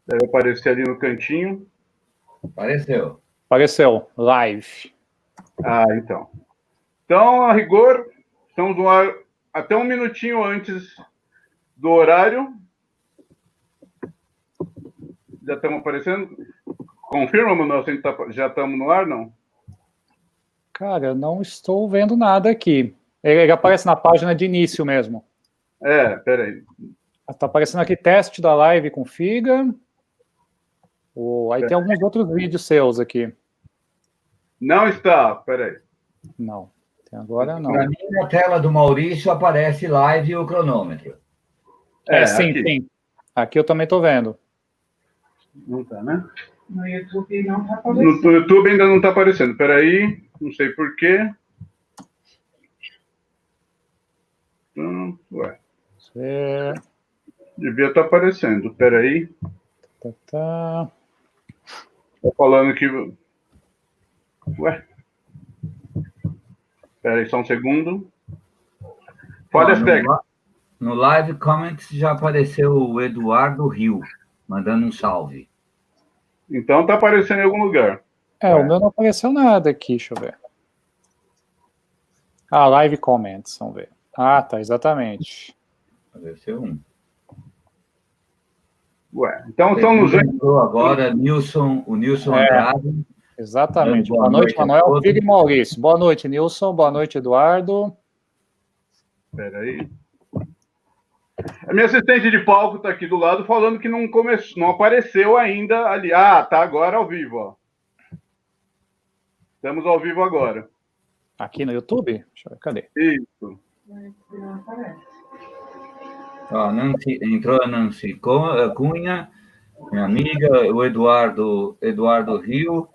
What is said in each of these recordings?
Deve aparecer ali no cantinho. Apareceu. Apareceu, live. Ah, então. Então, a rigor, estamos no ar até um minutinho antes do horário. Já estamos aparecendo? Confirma, Manuel, se já estamos no ar, não? Cara, eu não estou vendo nada aqui. Ele aparece na página de início mesmo. Peraí. Está aparecendo aqui teste da live com Figa. Aí tem alguns outros vídeos seus aqui. Não está, peraí. Não, até agora não. Para mim, na tela do Maurício aparece live e o cronômetro. Sim, aqui. Sim. Aqui eu também estou vendo. Não está, né? No YouTube não está aparecendo. No YouTube ainda não está aparecendo. Peraí, não sei porquê. Ué. Devia estar aparecendo. Peraí. Tá. Tô falando que... Ué. Peraí, só um segundo. Falha técnica. No Live Comments já apareceu o Eduardo Rio, mandando um salve. Então está aparecendo em algum lugar. O meu não apareceu nada aqui, deixa eu ver. Live Comments, vamos ver. Tá, exatamente. Apareceu um. Ué, então estamos vendo... Agora, o Nilson Andrade. Exatamente. Boa noite, Manuel, Figa e Maurício. Boa noite, Nilson. Boa noite, Eduardo. Espera aí. A minha assistente de palco está aqui do lado falando que não apareceu ainda ali. Tá agora ao vivo, ó. Estamos ao vivo agora. Aqui no YouTube? Deixa eu ver, cadê? Isso. Não aparece. Entrou a Nancy Cunha, minha amiga, o Eduardo Rio.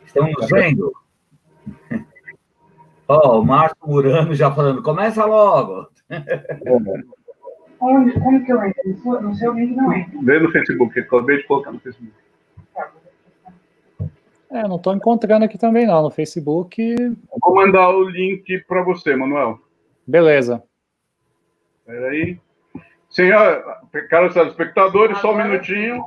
Estão nos vendo? O Márcio Murano já falando, começa logo. Como que eu entro? No seu link não entra. Vê no Facebook, acabei de colocar no Facebook. Não estou encontrando aqui também não, no Facebook. Vou mandar o link para você, Manuel. Beleza. Espera aí. Senhor, caros telespectadores, só um minutinho.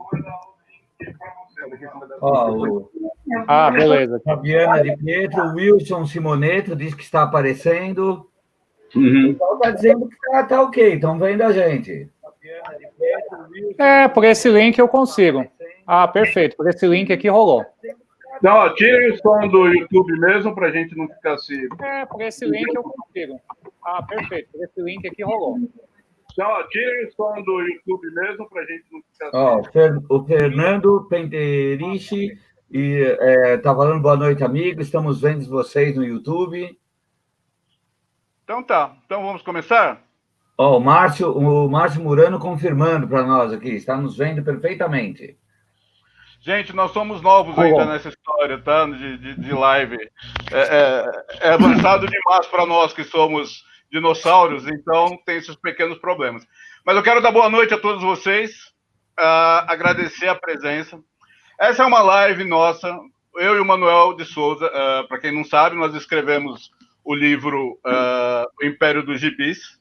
Beleza. Fabiana de Pietro, Wilson Simoneto diz que está aparecendo. O pessoal está dizendo que está ok, estão vendo a gente. Por esse link eu consigo. Perfeito, por esse link aqui rolou. Não, tirem o som do YouTube mesmo, para a gente não ficar se... por esse link eu consigo. Perfeito, por esse link aqui rolou. Não, tirem o som do YouTube mesmo, para a gente não ficar... O Fernando Penteriche está falando boa noite, amigo. Estamos vendo vocês no YouTube. Então tá. Então vamos começar? O Márcio Murano confirmando para nós aqui. Está nos vendo perfeitamente. Gente, nós somos novos ainda nessa história, tá? De live. É avançado demais para nós que somos dinossauros, então tem esses pequenos problemas. Mas eu quero dar boa noite a todos vocês, agradecer a presença. Essa é uma live nossa, eu e o Manuel de Souza. Para quem não sabe, nós escrevemos o livro O Império dos Gibis,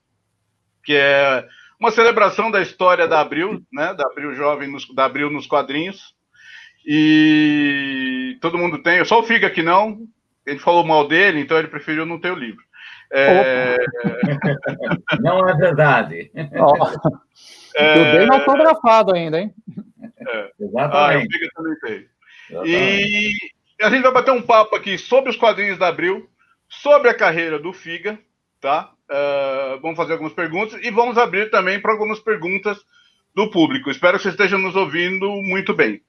que é uma celebração da história da Abril, né? Da Abril Jovem, da Abril nos quadrinhos. E todo mundo tem, só o Figa que não. Ele falou mal dele, então ele preferiu não ter o livro. Não é verdade. O dele autografado ainda, hein? Exatamente. O Figa também tem. E a gente vai bater um papo aqui sobre os quadrinhos da Abril, sobre a carreira do Figa, tá? Vamos fazer algumas perguntas e vamos abrir também para algumas perguntas do público. Espero que vocês estejam nos ouvindo muito bem.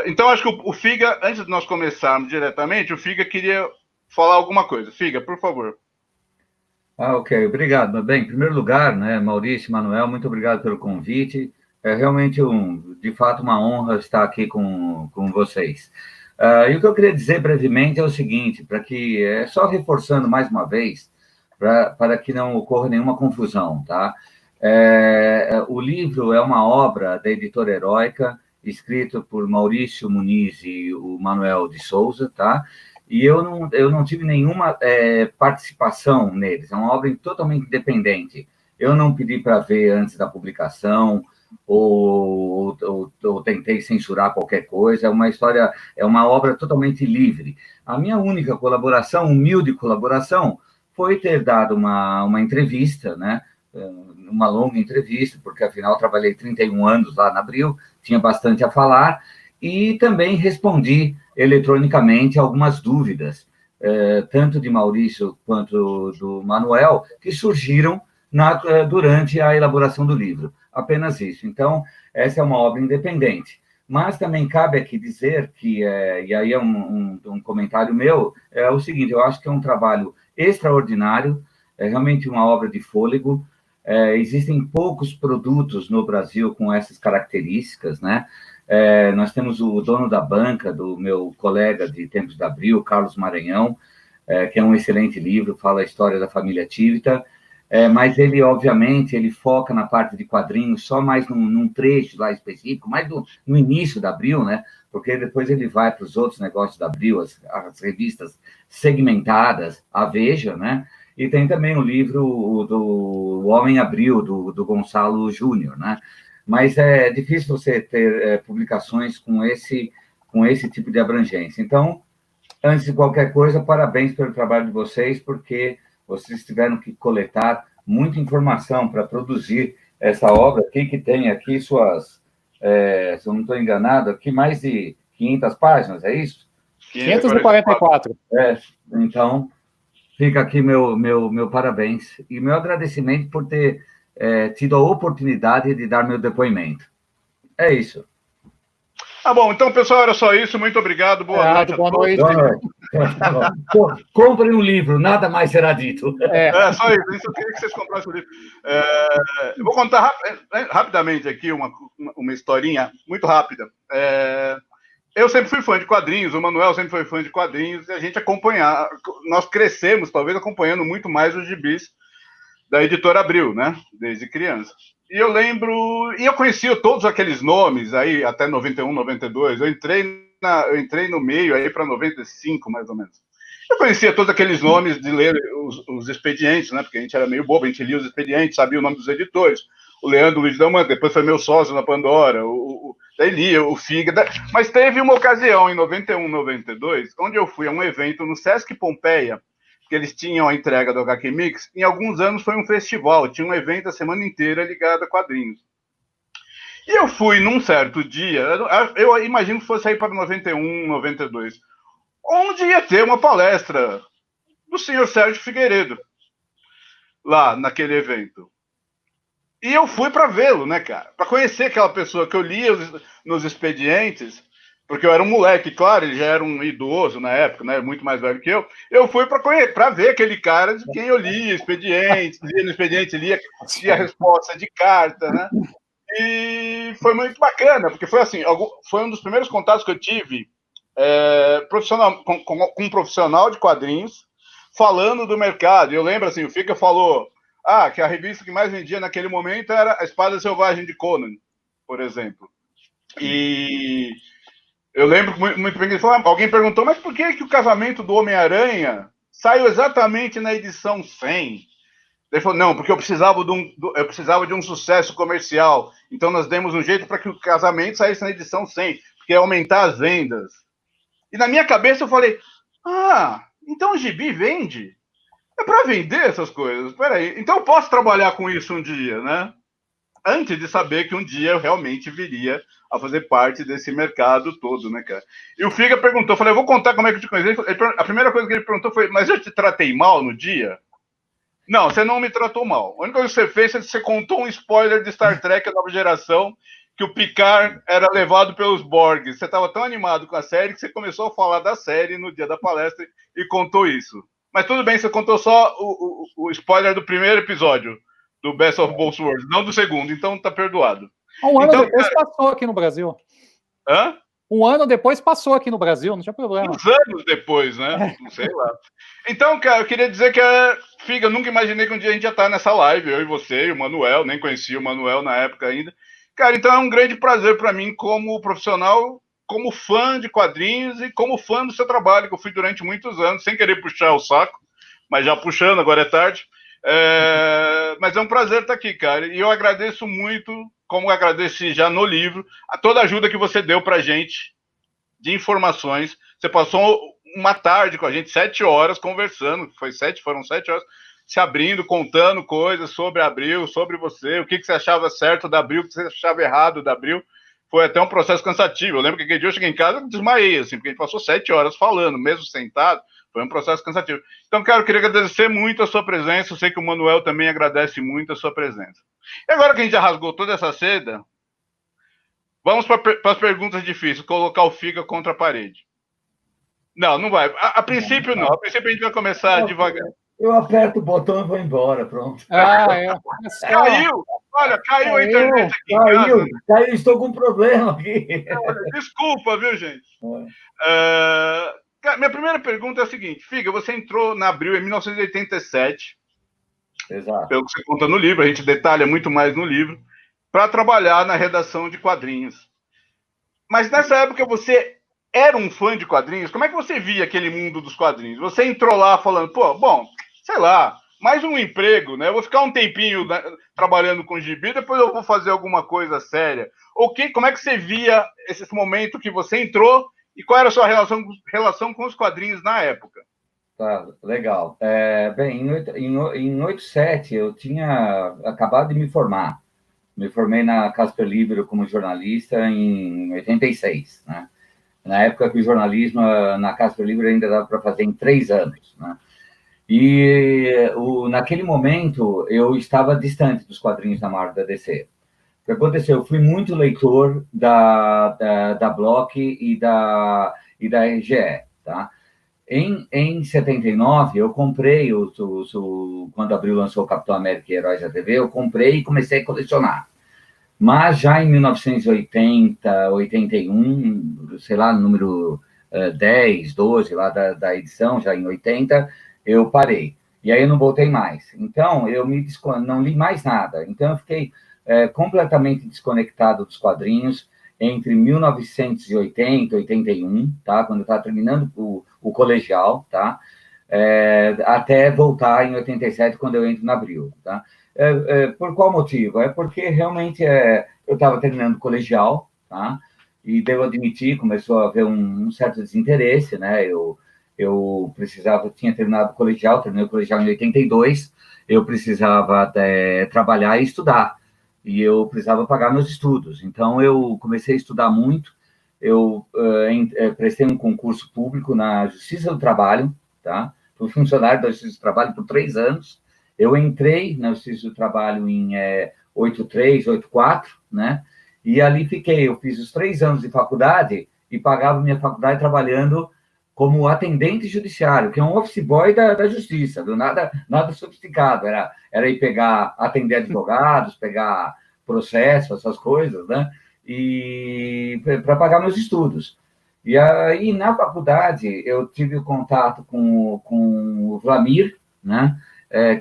Então, acho que o Figa, antes de nós começarmos diretamente, o Figa queria falar alguma coisa. Figa, por favor. Ok, obrigado. Bem, em primeiro lugar, né, Maurício, Manuel, muito obrigado pelo convite. É realmente, de fato, uma honra estar aqui com vocês. E o que eu queria dizer brevemente é o seguinte, só reforçando mais uma vez, para que não ocorra nenhuma confusão, tá? O livro é uma obra da Editora Heróica, escrito por Maurício Muniz e o Manuel de Souza, tá? E eu não tive nenhuma participação neles, é uma obra totalmente independente. Eu não pedi para ver antes da publicação, ou tentei censurar qualquer coisa, é uma história, é uma obra totalmente livre. A minha única colaboração, humilde colaboração, foi ter dado uma entrevista, né? Uma longa entrevista, porque afinal trabalhei 31 anos lá na Abril, tinha bastante a falar, e também respondi eletronicamente algumas dúvidas, tanto de Maurício quanto do Manuel, que surgiram durante a elaboração do livro. Apenas isso. Então, essa é uma obra independente. Mas também cabe aqui dizer que, e aí é um comentário meu, é o seguinte, eu acho que é um trabalho extraordinário, é realmente uma obra de fôlego. Existem poucos produtos no Brasil com essas características, né? Nós temos o Dono da Banca, do meu colega de Tempos da Abril, Carlos Maranhão, que é um excelente livro, fala a história da família Tivita, mas ele, obviamente, ele foca na parte de quadrinhos só mais num trecho lá específico, mais no início da Abril, né? Porque depois ele vai para os outros negócios da Abril, as revistas segmentadas, a Veja, né? E tem também o livro do Homem Abril, do Gonçalo Júnior, né? Mas é difícil você ter publicações com esse tipo de abrangência. Então, antes de qualquer coisa, parabéns pelo trabalho de vocês, porque vocês tiveram que coletar muita informação para produzir essa obra aqui, que tem aqui suas, se eu não estou enganado, aqui mais de 500 páginas, é isso? 544. Então, fica aqui meu parabéns e meu agradecimento por ter tido a oportunidade de dar meu depoimento. É isso. Tá bom, então, pessoal, era só isso. Muito obrado. Boa noite. Boa noite. Comprem um livro, nada mais será dito. Só isso. Eu queria que vocês comprassem o livro. Eu vou contar rapidamente aqui uma historinha muito rápida. Eu sempre fui fã de quadrinhos, o Manuel sempre foi fã de quadrinhos, e a gente nós crescemos, talvez, acompanhando muito mais os gibis da Editora Abril, né? Desde criança. E eu lembro, e eu conhecia todos aqueles nomes aí, até 91, 92, eu entrei no meio aí para 95, mais ou menos. Eu conhecia todos aqueles nomes de ler os expedientes, né? Porque a gente era meio bobo, a gente lia os expedientes, sabia o nome dos editores. O Leandro Luiz Delman, depois foi meu sócio na Pandora, daí lia o Figa. Mas teve uma ocasião, em 91, 92, onde eu fui a um evento no Sesc Pompeia, que eles tinham a entrega do HQ Mix. Em alguns anos foi um festival, tinha um evento a semana inteira ligado a quadrinhos. E eu fui num certo dia, eu imagino que fosse aí para 91, 92, onde ia ter uma palestra do senhor Sérgio Figueiredo, lá naquele evento. E eu fui para vê-lo, né, cara? Para conhecer aquela pessoa que eu lia nos expedientes, porque eu era um moleque, claro, ele já era um idoso na época, né, muito mais velho que eu. Eu fui para ver aquele cara de quem eu lia expedientes, lia no expediente, lia a resposta de carta, né? E foi muito bacana, porque foi assim, foi um dos primeiros contatos que eu tive profissional, com um profissional de quadrinhos falando do mercado. E eu lembro assim, o Fica falou que a revista que mais vendia naquele momento era A Espada Selvagem de Conan, por exemplo. E eu lembro muito bem que ele falou, alguém perguntou, mas por que o Casamento do Homem-Aranha saiu exatamente na edição 100? Ele falou, não, porque eu precisava de um sucesso comercial, então nós demos um jeito para que o Casamento saísse na edição 100, porque ia aumentar as vendas. E na minha cabeça eu falei, então o gibi vende? É para vender essas coisas? Peraí, então eu posso trabalhar com isso um dia, né? Antes de saber que um dia eu realmente viria a fazer parte desse mercado todo, né, cara? E o Figa perguntou, eu falei, eu vou contar como é que eu te conheci. A primeira coisa que ele perguntou foi, mas eu te tratei mal no dia? Não, você não me tratou mal. A única coisa que você fez é que você contou um spoiler de Star Trek, a nova geração, que o Picard era levado pelos Borgs. Você estava tão animado com a série que você começou a falar da série no dia da palestra e contou isso. Mas tudo bem, você contou só o spoiler do primeiro episódio do Best of Both Worlds, não do segundo, então tá perdoado. Um ano depois passou aqui no Brasil. Hã? Um ano depois passou aqui no Brasil, não tinha problema. Uns anos depois, né? Não sei lá. Então, cara, eu queria dizer que Figa, eu nunca imaginei que um dia a gente ia estar nessa live, eu e você, e o Manuel, nem conhecia o Manuel na época ainda. Cara, então é um grande prazer para mim como profissional, como fã de quadrinhos e como fã do seu trabalho, que eu fui durante muitos anos, sem querer puxar o saco, mas já puxando, agora é tarde. Mas é um prazer estar aqui, cara. E eu agradeço muito como agradeci já no livro, a toda a ajuda que você deu para a gente de informações. Você passou uma tarde com a gente, 7 horas, conversando, foram 7 horas, se abrindo, contando coisas sobre a Abril, sobre você, o que você achava certo da Abril, o que você achava errado da Abril. Foi até um processo cansativo. Eu lembro que aquele dia eu cheguei em casa e desmaiei, assim, porque a gente passou 7 horas falando, mesmo sentado. Foi um processo cansativo. Então, cara, eu queria agradecer muito a sua presença. Eu sei que o Manuel também agradece muito a sua presença. E agora que a gente já rasgou toda essa seda, vamos para as perguntas difíceis. Colocar o Figa contra a parede. Não, não vai. A princípio, não. A princípio, a gente vai começar devagar. Eu aperto o botão e vou embora, pronto. Caiu! Olha, caiu a internet aqui em casa. Caiu, estou com um problema aqui. Desculpa, viu, gente? Minha primeira pergunta é a seguinte. Figa, você entrou na Abril em 1987. Exato. Pelo que você conta no livro, a gente detalha muito mais no livro, para trabalhar na redação de quadrinhos. Mas nessa época você era um fã de quadrinhos? Como é que você via aquele mundo dos quadrinhos? Você entrou lá falando, sei lá, mais um emprego, né? Eu vou ficar um tempinho trabalhando com gibi, depois eu vou fazer alguma coisa séria. Como é que você via esse momento que você entrou e qual era a sua relação com os quadrinhos na época? Tá, legal. Bem, em 87 eu tinha acabado de me formar. Me formei na Casper Libero como jornalista em 86, né? Na época que o jornalismo na Casper Libero ainda dava para fazer em 3 anos, né? E naquele momento eu estava distante dos quadrinhos da Marvel da DC. O que aconteceu? Eu fui muito leitor da Block e da RGE, tá? Em 79, eu comprei, quando a Abril lançou o Capitão América e Heróis da TV, eu comprei e comecei a colecionar. Mas já em 1980, 81, sei lá, número 10, 12 lá da edição, já em 80, eu parei. E aí eu não voltei mais. Então, eu não li mais nada. Então, eu fiquei completamente desconectado dos quadrinhos entre 1980 e 81, tá? Quando eu estava terminando o colegial, tá? Até voltar em 87, quando eu entro na Abril, tá? Por qual motivo? É porque realmente eu estava terminando o colegial, tá? E devo admitir, começou a haver um certo desinteresse, né? Eu tinha terminado o colegial, terminei o colegial em 82, eu precisava trabalhar e estudar, e eu precisava pagar meus estudos. Então, eu comecei a estudar muito, eu prestei um concurso público na Justiça do Trabalho, tá? Fui funcionário da Justiça do Trabalho por 3 anos. Eu entrei na Justiça do Trabalho em 83, 84, né? E ali fiquei. Eu fiz os 3 anos de faculdade e pagava minha faculdade trabalhando como atendente judiciário, que é um office boy da Justiça, viu? Nada sofisticado. Era ir atender advogados, pegar processo, essas coisas, né? E para pagar meus estudos. E aí, na faculdade, eu tive o contato com o Vlamir, né?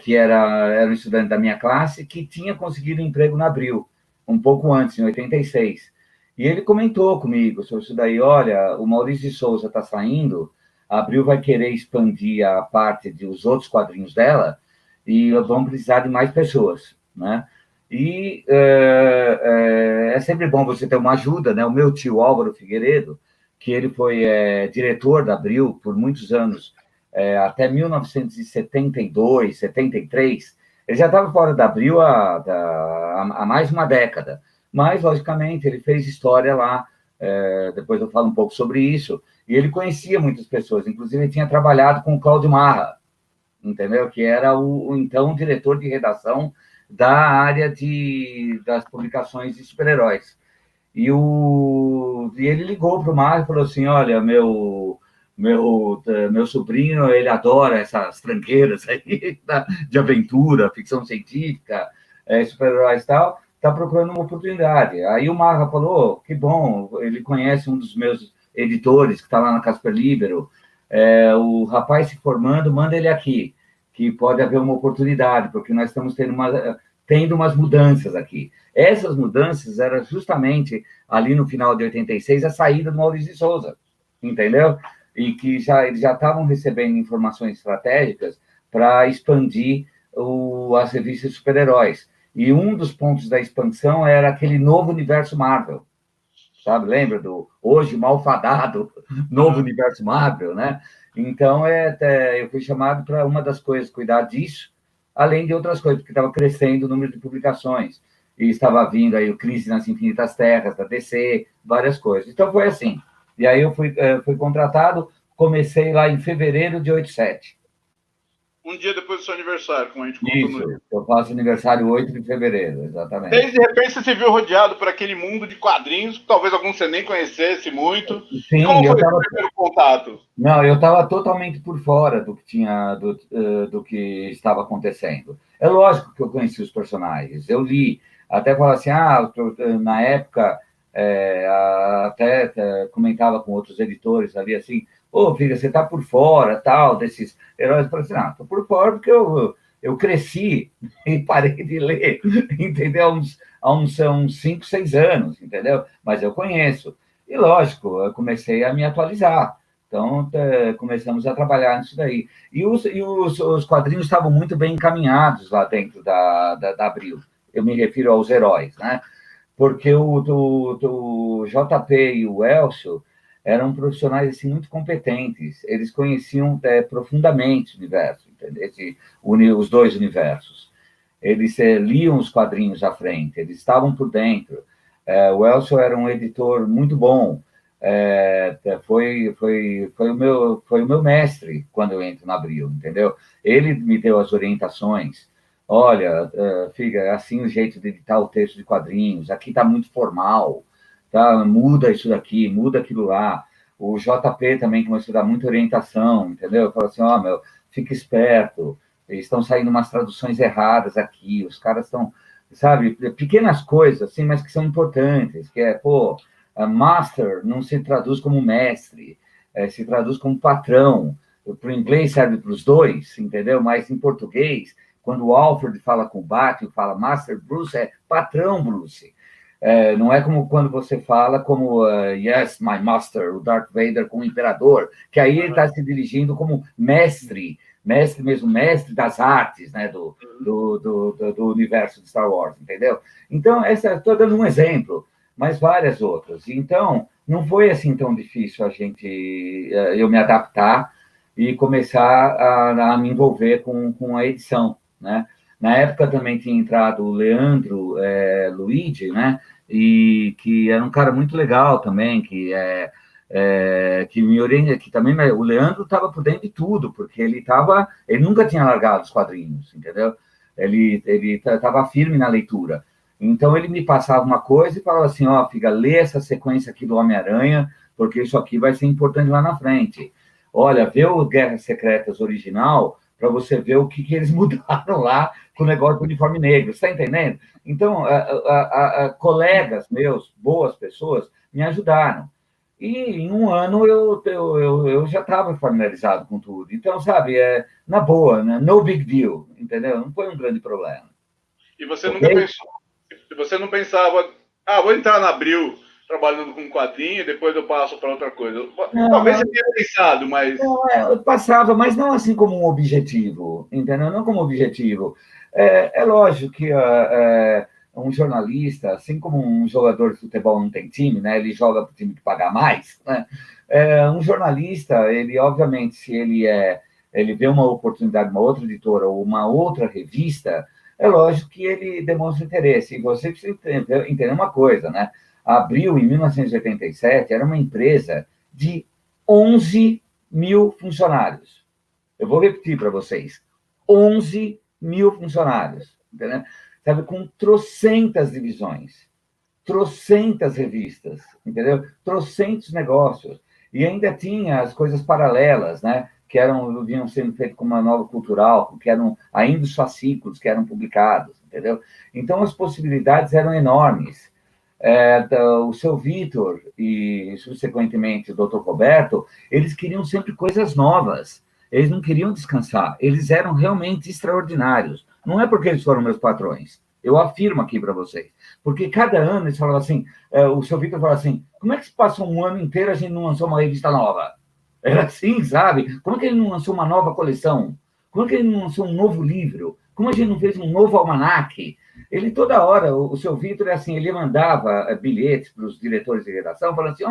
Que era um estudante da minha classe, que tinha conseguido emprego na Abril, um pouco antes, em 86. E ele comentou comigo sobre isso daí: olha, o Maurício de Souza está saindo, a Abril vai querer expandir a parte dos outros quadrinhos dela, e vão precisar de mais pessoas, né? E é sempre bom você ter uma ajuda, né? O meu tio Álvaro Figueiredo, que ele foi diretor da Abril por muitos anos, até 1972, 73, ele já estava fora da Abril há mais de uma década. Mas, logicamente, ele fez história lá, depois eu falo um pouco sobre isso, e ele conhecia muitas pessoas, inclusive ele tinha trabalhado com o Cláudio Marra, entendeu? Que era o então diretor de redação da área das publicações de super-heróis. E ele ligou para o Marra e falou assim: olha, meu sobrinho, ele adora essas tranqueiras aí de aventura, ficção científica, super-heróis e tal, está procurando uma oportunidade. Aí o Marra falou: que bom, ele conhece um dos meus editores, que está lá na Casper Libero, o rapaz se formando, manda ele aqui, que pode haver uma oportunidade, porque nós estamos tendo umas mudanças aqui. Essas mudanças eram justamente ali no final de 86, a saída do Maurício de Souza, entendeu? E que eles já estavam recebendo informações estratégicas para expandir as revistas de super-heróis. E um dos pontos da expansão era aquele novo universo Marvel, sabe? Lembra do hoje malfadado novo universo Marvel, né? Então, eu fui chamado para uma das coisas, cuidar disso, além de outras coisas, porque estava crescendo o número de publicações, e estava vindo aí o Crise nas Infinitas Terras, da DC, várias coisas. Então, foi assim. E aí eu fui contratado, comecei lá em fevereiro de 87. Um dia depois do seu aniversário, como a gente contou no Isso, eu faço aniversário 8 de fevereiro, exatamente. Daí, de repente, você se viu rodeado por aquele mundo de quadrinhos, talvez alguns você nem conhecesse muito. Sim, Como foi o primeiro contato? Não, eu estava totalmente por fora do que tinha, do que estava acontecendo. É lógico que eu conheci os personagens, eu li, até falava assim, na época, até comentava com outros editores ali assim, filha, você está por fora, tal, desses heróis. Eu falei assim, estou por fora porque eu cresci e parei de ler, entendeu? Há uns 5, 6 anos, entendeu? Mas eu conheço. E, lógico, eu comecei a me atualizar. Então, começamos a trabalhar nisso daí. E os quadrinhos estavam muito bem encaminhados lá dentro da Abril. Eu me refiro aos heróis, né? Porque o JP e o Elcio eram profissionais assim, muito competentes. Eles conheciam profundamente o universo, entendeu? Os dois universos. Eles liam os quadrinhos à frente, eles estavam por dentro. O Elcio era um editor muito bom. Foi o meu mestre quando eu entro na Abril, entendeu? Ele me deu as orientações. Olha, fica é assim o jeito de editar o texto de quadrinhos, aqui está muito formal, tá? Muda isso daqui, muda aquilo lá. O JP também começou a dar muita orientação, entendeu? Falou assim, fica esperto, estão saindo umas traduções erradas aqui, os caras estão, sabe, pequenas coisas, assim, mas que são importantes, que master não se traduz como mestre, se traduz como patrão. Para o inglês serve para os dois, entendeu? Mas em português, quando o Alfred fala com o Batman, fala Master Bruce, é patrão Bruce. Não é como quando você fala como Yes, my master, o Darth Vader com o Imperador, que aí ele está se dirigindo como mestre mesmo, mestre das artes, né, do universo de Star Wars, entendeu? Então, estou dando um exemplo, mas várias outras. Então, não foi assim tão difícil eu me adaptar e começar a me envolver com a edição, né? Na época também tinha entrado o Leandro Luigi, né? E que era um cara muito legal também, que me orienta, que também o Leandro estava por dentro de tudo, porque ele nunca tinha largado os quadrinhos, entendeu? Ele estava firme na leitura. Então ele me passava uma coisa e falava assim, fica, lê essa sequência aqui do Homem-Aranha, porque isso aqui vai ser importante lá na frente. Olha, vê o Guerras Secretas original para você ver o que eles mudaram lá com o negócio do uniforme negro, você está entendendo? Então, colegas meus, boas pessoas, me ajudaram. E em um ano eu já estava familiarizado com tudo. Então, sabe, na boa, né? No big deal, entendeu? Não foi um grande problema. E você nunca pensou, você não pensava, vou entrar na Abril trabalhando com quadrinho e depois eu passo para outra coisa. Talvez você tenha pensado, mas... eu passava, mas não assim como um objetivo, entendeu? Não como objetivo. É lógico que um jornalista, assim como um jogador de futebol não tem time, né? Ele joga para o time que paga mais, né? Um jornalista, ele obviamente, se ele vê uma oportunidade, uma outra editora ou uma outra revista, é lógico que ele demonstra interesse. E você precisa entender uma coisa, né? A Abril, em 1987, era uma empresa de 11 mil funcionários. Eu vou repetir para vocês. 11 mil funcionários, entendeu? Sabe, com trocentas divisões, trocentas revistas, entendeu? Trocentos negócios. E ainda tinha as coisas paralelas, né? Que vinham sendo feitas como uma nova cultural, que eram ainda os fascículos que eram publicados, entendeu? Então, as possibilidades eram enormes. O seu Vitor e, subsequentemente, o Dr. Roberto, eles queriam sempre coisas novas. Eles não queriam descansar. Eles eram realmente extraordinários. Não é porque eles foram meus patrões. Eu afirmo aqui para vocês. Porque cada ano eles falavam assim, o seu Vitor falava assim, como é que se passou um ano inteiro e a gente não lançou uma revista nova? Era assim, sabe? Como é que ele não lançou uma nova coleção? Como é que ele não lançou um novo livro? Como a gente não fez um novo almanaque? Ele toda hora, o seu Vitor, assim, ele mandava bilhetes para os diretores de redação, falando assim,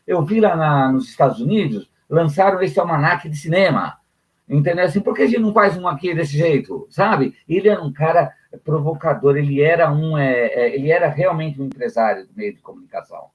eu vi lá nos Estados Unidos, lançaram esse almanaque de cinema, entendeu? Assim, por que a gente não faz um aqui desse jeito, sabe? Ele era um cara provocador, ele era realmente um empresário do meio de comunicação.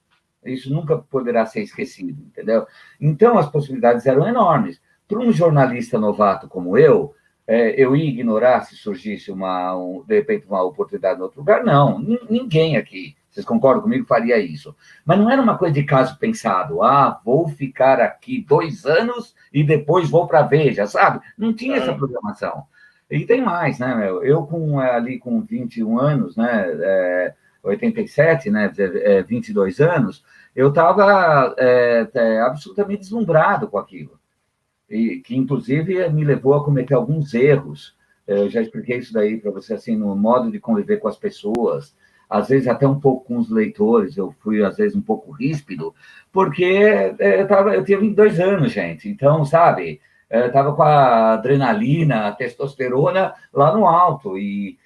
Isso nunca poderá ser esquecido, entendeu? Então, as possibilidades eram enormes. Para um jornalista novato como eu ia ignorar se surgisse, de repente, uma oportunidade em outro lugar? Não, ninguém aqui, vocês concordam comigo, faria isso. Mas não era uma coisa de caso pensado, vou ficar aqui 2 anos e depois vou para a Veja, sabe? Não tinha essa programação. E tem mais, né, meu? Eu, ali com 21 anos, né, 87, né, 22 anos, eu estava absolutamente deslumbrado com aquilo. E que, inclusive, me levou a cometer alguns erros. Eu já expliquei isso daí para você, assim, no modo de conviver com as pessoas, às vezes até um pouco com os leitores, eu fui, às vezes, um pouco ríspido, porque eu tinha 22 anos, gente, então, sabe, eu estava com a adrenalina, a testosterona lá no alto, e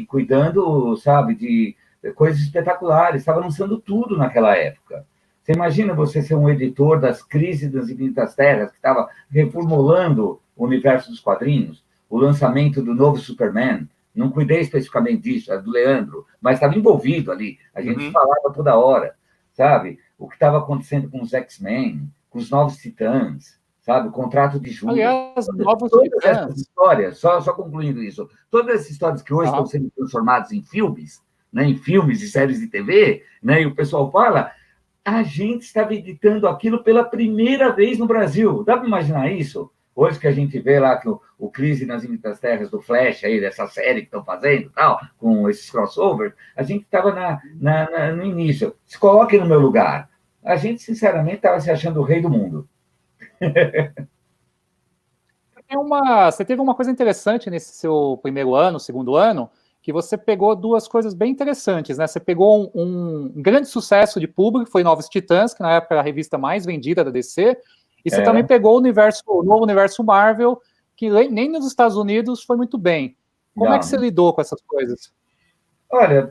cuidando, sabe, de coisas espetaculares, estava lançando tudo naquela época. Você imagina você ser um editor das Crises das Infinitas Terras, que estava reformulando o universo dos quadrinhos, o lançamento do novo Superman. Não cuidei especificamente disso, era do Leandro, mas estava envolvido ali. A gente falava toda hora, sabe? O que estava acontecendo com os X-Men, com os Novos Titãs, sabe? O contrato de Júlia. Aliás, Novos todas Titãs. essas histórias, só concluindo isso, todas essas histórias que hoje estão sendo transformadas em filmes, né? Em filmes e séries de TV, né? E o pessoal fala... A gente estava editando aquilo pela primeira vez no Brasil. Dá para imaginar isso? Hoje que a gente vê lá que o Crise nas Infinitas Terras do Flash, aí, dessa série que estão fazendo, tal, com esses crossovers, a gente estava no início. Se coloque no meu lugar. A gente, sinceramente, estava se achando o rei do mundo. Você teve uma coisa interessante nesse seu primeiro ano, segundo ano, que você pegou 2 coisas bem interessantes, né? Você pegou um grande sucesso de público, que foi Novos Titãs, que na época era a revista mais vendida da DC, e você também pegou o novo universo Marvel, que nem nos Estados Unidos foi muito bem. Como é que você lidou com essas coisas? Olha,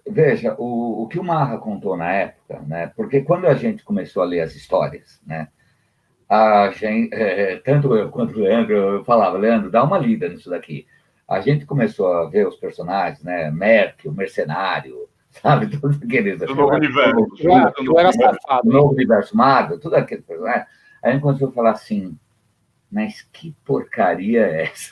veja, o que o Marra contou na época, né? Porque quando a gente começou a ler as histórias, né? A gente, tanto eu quanto o Leandro, eu falava, Leandro, dá uma lida nisso daqui. A gente começou a ver os personagens, né? Merck, o mercenário, sabe? Todos aqueles... Do novo universo. Do novo universo Marvel, tudo aquele personagem. Aí a gente começou a falar assim, mas que porcaria é essa?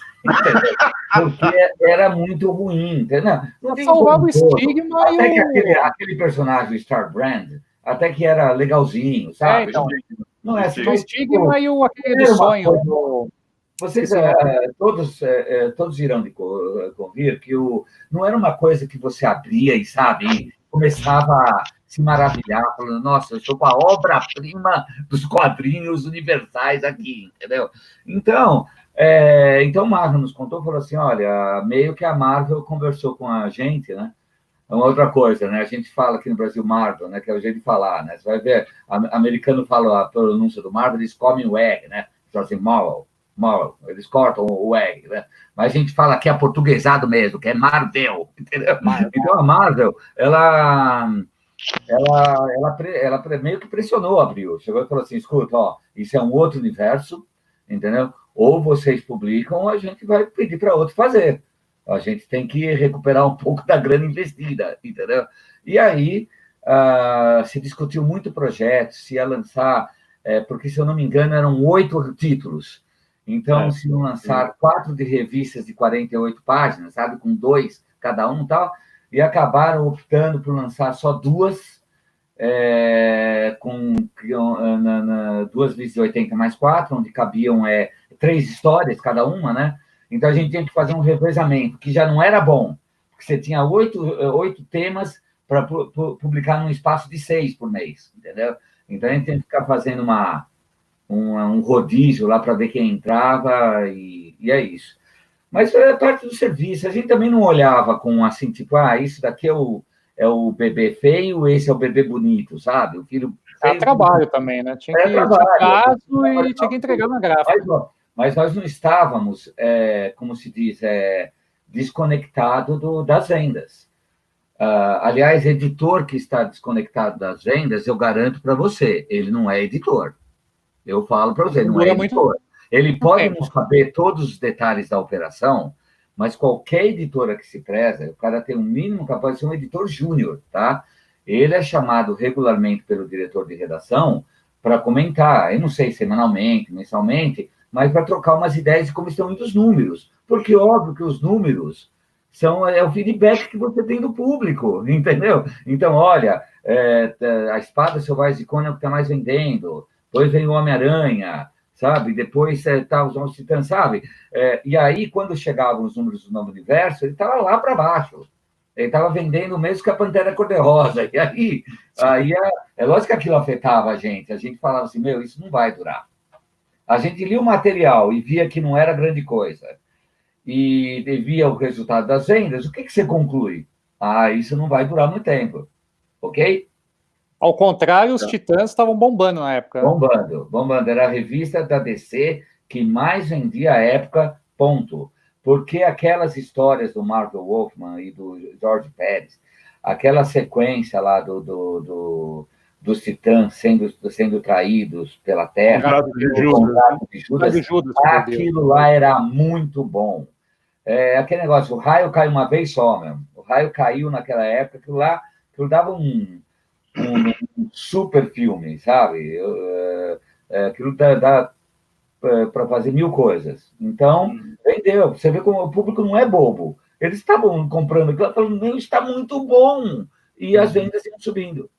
Porque era muito ruim, entendeu? Não salvava o estigma até que aquele personagem, o Star Brand, até que era legalzinho, sabe? Então, não é assim, o estigma e aquele do sonho... Vocês todos irão de convir que não era uma coisa que você abria e, sabe, começava a se maravilhar, falando, nossa, eu estou com a obra-prima dos quadrinhos universais aqui, entendeu? Então o Marvel nos contou, falou assim, olha, meio que a Marvel conversou com a gente, né? É uma outra coisa, né? A gente fala aqui no Brasil Marvel, né? Que é o jeito de falar, né? Você vai ver, americano fala a pronúncia do Marvel, eles comem o egg, né? Então, assim, Marvel, eles cortam o egg, né? Mas a gente fala que é aportuguesado mesmo, que é Marvel, entendeu? Então a Marvel, ela meio que pressionou a Abril, chegou e falou assim, escuta, isso é um outro universo, entendeu? Ou vocês publicam, ou a gente vai pedir para outro fazer. A gente tem que recuperar um pouco da grana investida, entendeu? E aí se discutiu muito o projeto, se ia lançar, porque, se eu não me engano, eram 8 títulos. Então, se não lançar 4 de revistas de 48 páginas, sabe, com 2 cada um e tal, e acabaram optando por lançar só 2, com 2 vezes 80 mais 4, onde cabiam 3 histórias cada uma, né? Então, a gente tinha que fazer um revezamento, que já não era bom, porque você tinha 8 temas para publicar num espaço de 6 por mês, entendeu? Então, a gente tinha que ficar fazendo um rodízio lá para ver quem entrava, e é isso. Mas é parte do serviço. A gente também não olhava com assim, tipo, isso daqui é o bebê feio, esse é o bebê bonito, sabe? O filho feio. Trabalho também, né? Tinha que trabalho. Caso e tinha que entregar na gráfica. Mas nós não estávamos, como se diz, desconectado das vendas. Aliás, editor que está desconectado das vendas, eu garanto para você, ele não é editor. Eu falo para você, não é editor. Ele pode não saber todos os detalhes da operação, mas qualquer editora que se preza, o cara tem um mínimo capaz de ser um editor júnior, tá? Ele é chamado regularmente pelo diretor de redação para comentar, eu não sei, semanalmente, mensalmente, mas para trocar umas ideias de como estão indo os números. Porque, óbvio, que os números é o feedback que você tem do público, entendeu? Então, olha, a Espada Selvagem de Conan é o que está mais vendendo, depois vem o Homem-Aranha, sabe? Depois tá os Novos Titãs, sabe? E aí, quando chegavam os números do Novo Universo, ele estava lá para baixo. Ele estava vendendo o mesmo que a Pantera Cor-de-Rosa. E aí é lógico que aquilo afetava a gente. A gente falava assim, meu, isso não vai durar. A gente lia o material e via que não era grande coisa. E via o resultado das vendas. O que você conclui? Isso não vai durar muito tempo. Ok? Ao contrário, os Titãs estavam bombando na época. Bombando. Era a revista da DC que mais vendia à época, ponto. Porque aquelas histórias do Marvel Wolfman e do George Pérez, aquela sequência lá dos Titãs sendo traídos pela Terra, o contrato de Judas, aquilo lá era muito bom. Aquele negócio, o raio caiu uma vez só, mesmo. O raio caiu naquela época, aquilo dava um super filme, sabe? Aquilo dá para fazer 1000 coisas. Então, vendeu. Você vê como o público não é bobo. Eles estavam comprando aquilo, falando, não, está muito bom. E as vendas iam subindo.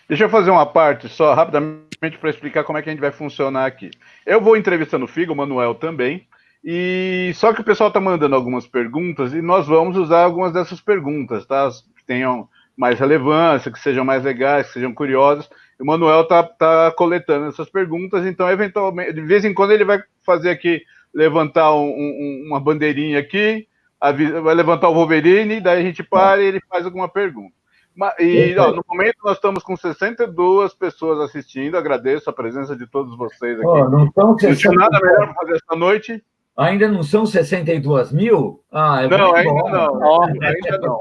Deixa eu fazer uma parte só, rapidamente, para explicar como é que a gente vai funcionar aqui. Eu vou entrevistando o Figa, o Manuel também, e só que o pessoal está mandando algumas perguntas, e nós vamos usar algumas dessas perguntas, tá? Que tenham mais relevância, que sejam mais legais, que sejam curiosas. O Manuel tá coletando essas perguntas, então, eventualmente, de vez em quando, ele vai fazer aqui, levantar uma bandeirinha aqui, vai levantar o Wolverine, daí a gente para e ele faz alguma pergunta. No momento, nós estamos com 62 pessoas assistindo, agradeço a presença de todos vocês aqui. Não não tinha nada melhor para fazer essa noite. Ainda não são 62 mil? Não, ainda não.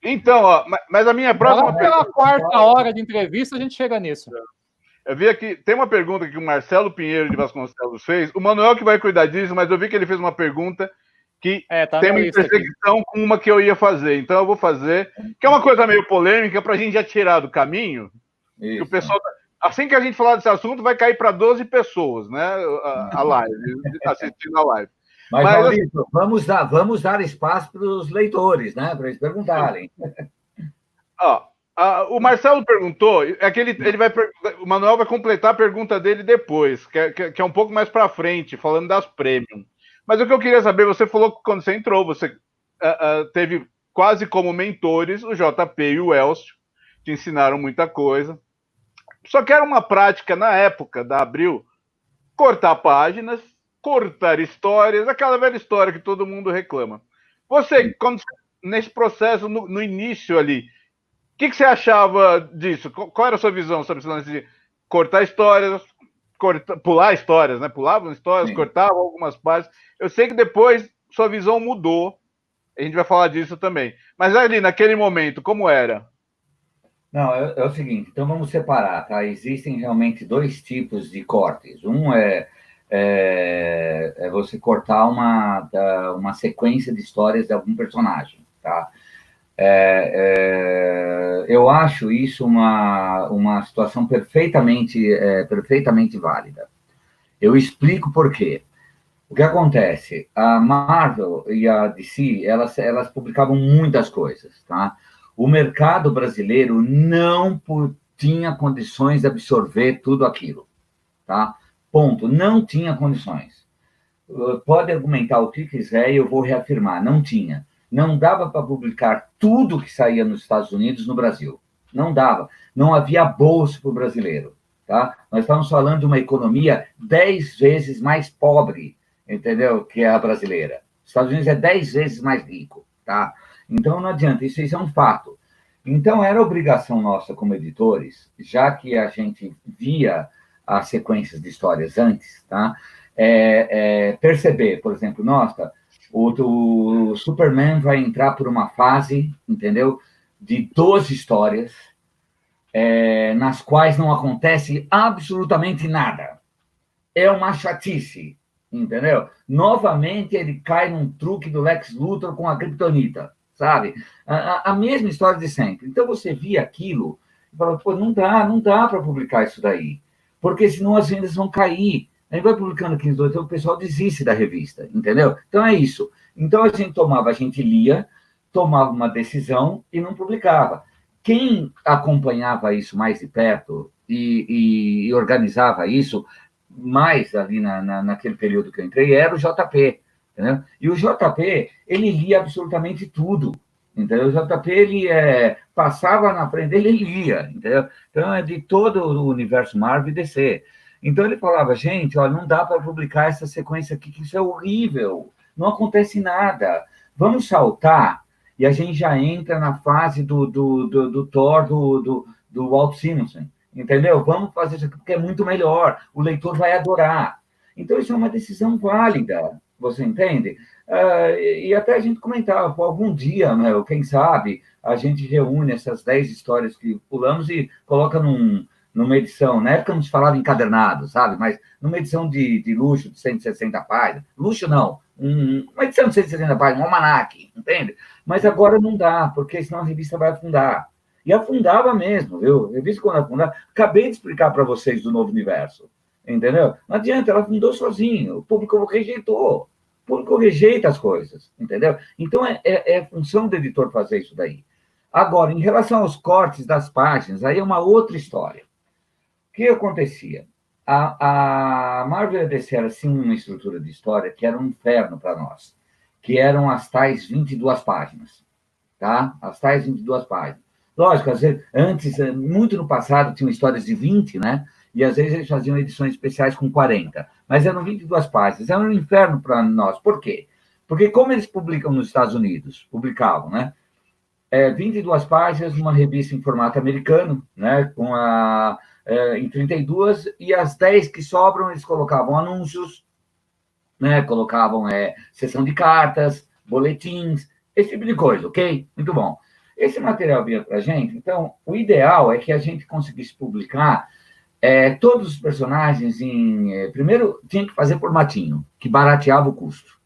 Então, mas a minha próxima pergunta... Pela quarta hora de entrevista, a gente chega nisso. Eu vi aqui, tem uma pergunta que o Marcelo Pinheiro de Vasconcelos fez, o Manuel que vai cuidar disso, mas eu vi que ele fez uma pergunta que tem uma intersecção com uma que eu ia fazer, então eu vou fazer, que é uma coisa meio polêmica para a gente já tirar do caminho, que o pessoal, assim que a gente falar desse assunto, vai cair para 12 pessoas, né, a live, assistindo a live. Mas Maurício, vamos dar espaço para os leitores, né, para eles perguntarem. O Marcelo perguntou, o Manuel vai completar a pergunta dele depois, que é um pouco mais para frente, falando das premium. Mas o que eu queria saber, você falou que quando você entrou, você teve quase como mentores o JP e o Elcio, te ensinaram muita coisa. Só que era uma prática na época da Abril, cortar páginas, cortar histórias, aquela velha história que todo mundo reclama. Você, nesse processo, no início ali, o que você achava disso? Qual era a sua visão sobre esse lance de cortar histórias, pular histórias, né? Pulavam histórias, cortavam algumas páginas. Eu sei que depois sua visão mudou. A gente vai falar disso também. Mas ali, naquele momento, como era? Não, é o seguinte, então vamos separar, tá? Existem realmente dois tipos de cortes. Um é você cortar uma sequência de histórias de algum personagem, tá? Eu acho isso uma situação perfeitamente válida. Eu explico por quê. O que acontece? A Marvel e a DC, elas publicavam muitas coisas, tá? O mercado brasileiro não tinha condições de absorver tudo aquilo, tá? Ponto. Não tinha condições. Pode argumentar o que quiser e eu vou reafirmar, não tinha. Não dava para publicar tudo que saía nos Estados Unidos no Brasil. Não dava. Não havia bolsa para o brasileiro. Tá? Nós estamos falando de uma economia 10 vezes mais pobre, entendeu? Que a brasileira. Os Estados Unidos é 10 vezes mais rico. Tá? Então, não adianta. Isso é um fato. Então, era obrigação nossa como editores, já que a gente via as sequências de histórias antes, tá? Perceber, por exemplo, nossa... O Superman vai entrar por uma fase, entendeu? De 12 histórias, nas quais não acontece absolutamente nada. É uma chatice, entendeu? Novamente ele cai num truque do Lex Luthor com a Kryptonita, sabe? A mesma história de sempre. Então você via aquilo e falava, pô, não dá para publicar isso daí, porque senão as vendas vão cair. Aí vai publicando aqui, então o pessoal desiste da revista, entendeu? Então é isso. Então a gente lia, tomava uma decisão e não publicava. Quem acompanhava isso mais de perto e organizava isso mais ali naquele período que eu entrei era o JP, entendeu? E o JP, ele lia absolutamente tudo, entendeu? O JP, ele passava na frente dele, ele lia, entendeu? Então, é de todo o universo Marvel e DC. Então, ele falava, gente, olha, não dá para publicar essa sequência aqui, que isso é horrível, não acontece nada. Vamos saltar, e a gente já entra na fase do Thor, do Walt Simonson, entendeu? Vamos fazer isso aqui porque é muito melhor, o leitor vai adorar. Então, isso é uma decisão válida, você entende? E até a gente comentava, pô, algum dia, né, quem sabe, a gente reúne essas 10 histórias que pulamos e coloca numa edição. Na época não se falava encadernado, sabe? Mas numa edição de luxo, de 160 páginas. Luxo não, uma edição de 160 páginas, um almanaque, entende? Mas agora não dá, porque senão a revista vai afundar. E afundava mesmo, viu? Eu vi quando afundava. Acabei de explicar para vocês do Novo Universo, entendeu? Não adianta, ela afundou sozinho. O público rejeitou. O público rejeita as coisas, entendeu? Então, é função do editor fazer isso daí. Agora, em relação aos cortes das páginas, aí é uma outra história. O que acontecia? A Marvel e a DC era, assim, uma estrutura de história que era um inferno para nós, que eram as tais 22 páginas, tá? As tais 22 páginas. Lógico, às vezes, antes, muito no passado, tinham histórias de 20, né? E às vezes eles faziam edições especiais com 40. Mas eram 22 páginas. Era um inferno para nós. Por quê? Porque como eles publicam nos Estados Unidos, publicavam, né? 22 páginas numa revista em formato americano, né? Em 32, e as 10 que sobram, eles colocavam anúncios, né? Colocavam sessão de cartas, boletins, esse tipo de coisa, ok? Muito bom. Esse material vinha para a gente, então, o ideal é que a gente conseguisse publicar todos os personagens primeiro, tinha que fazer formatinho, que barateava o custo.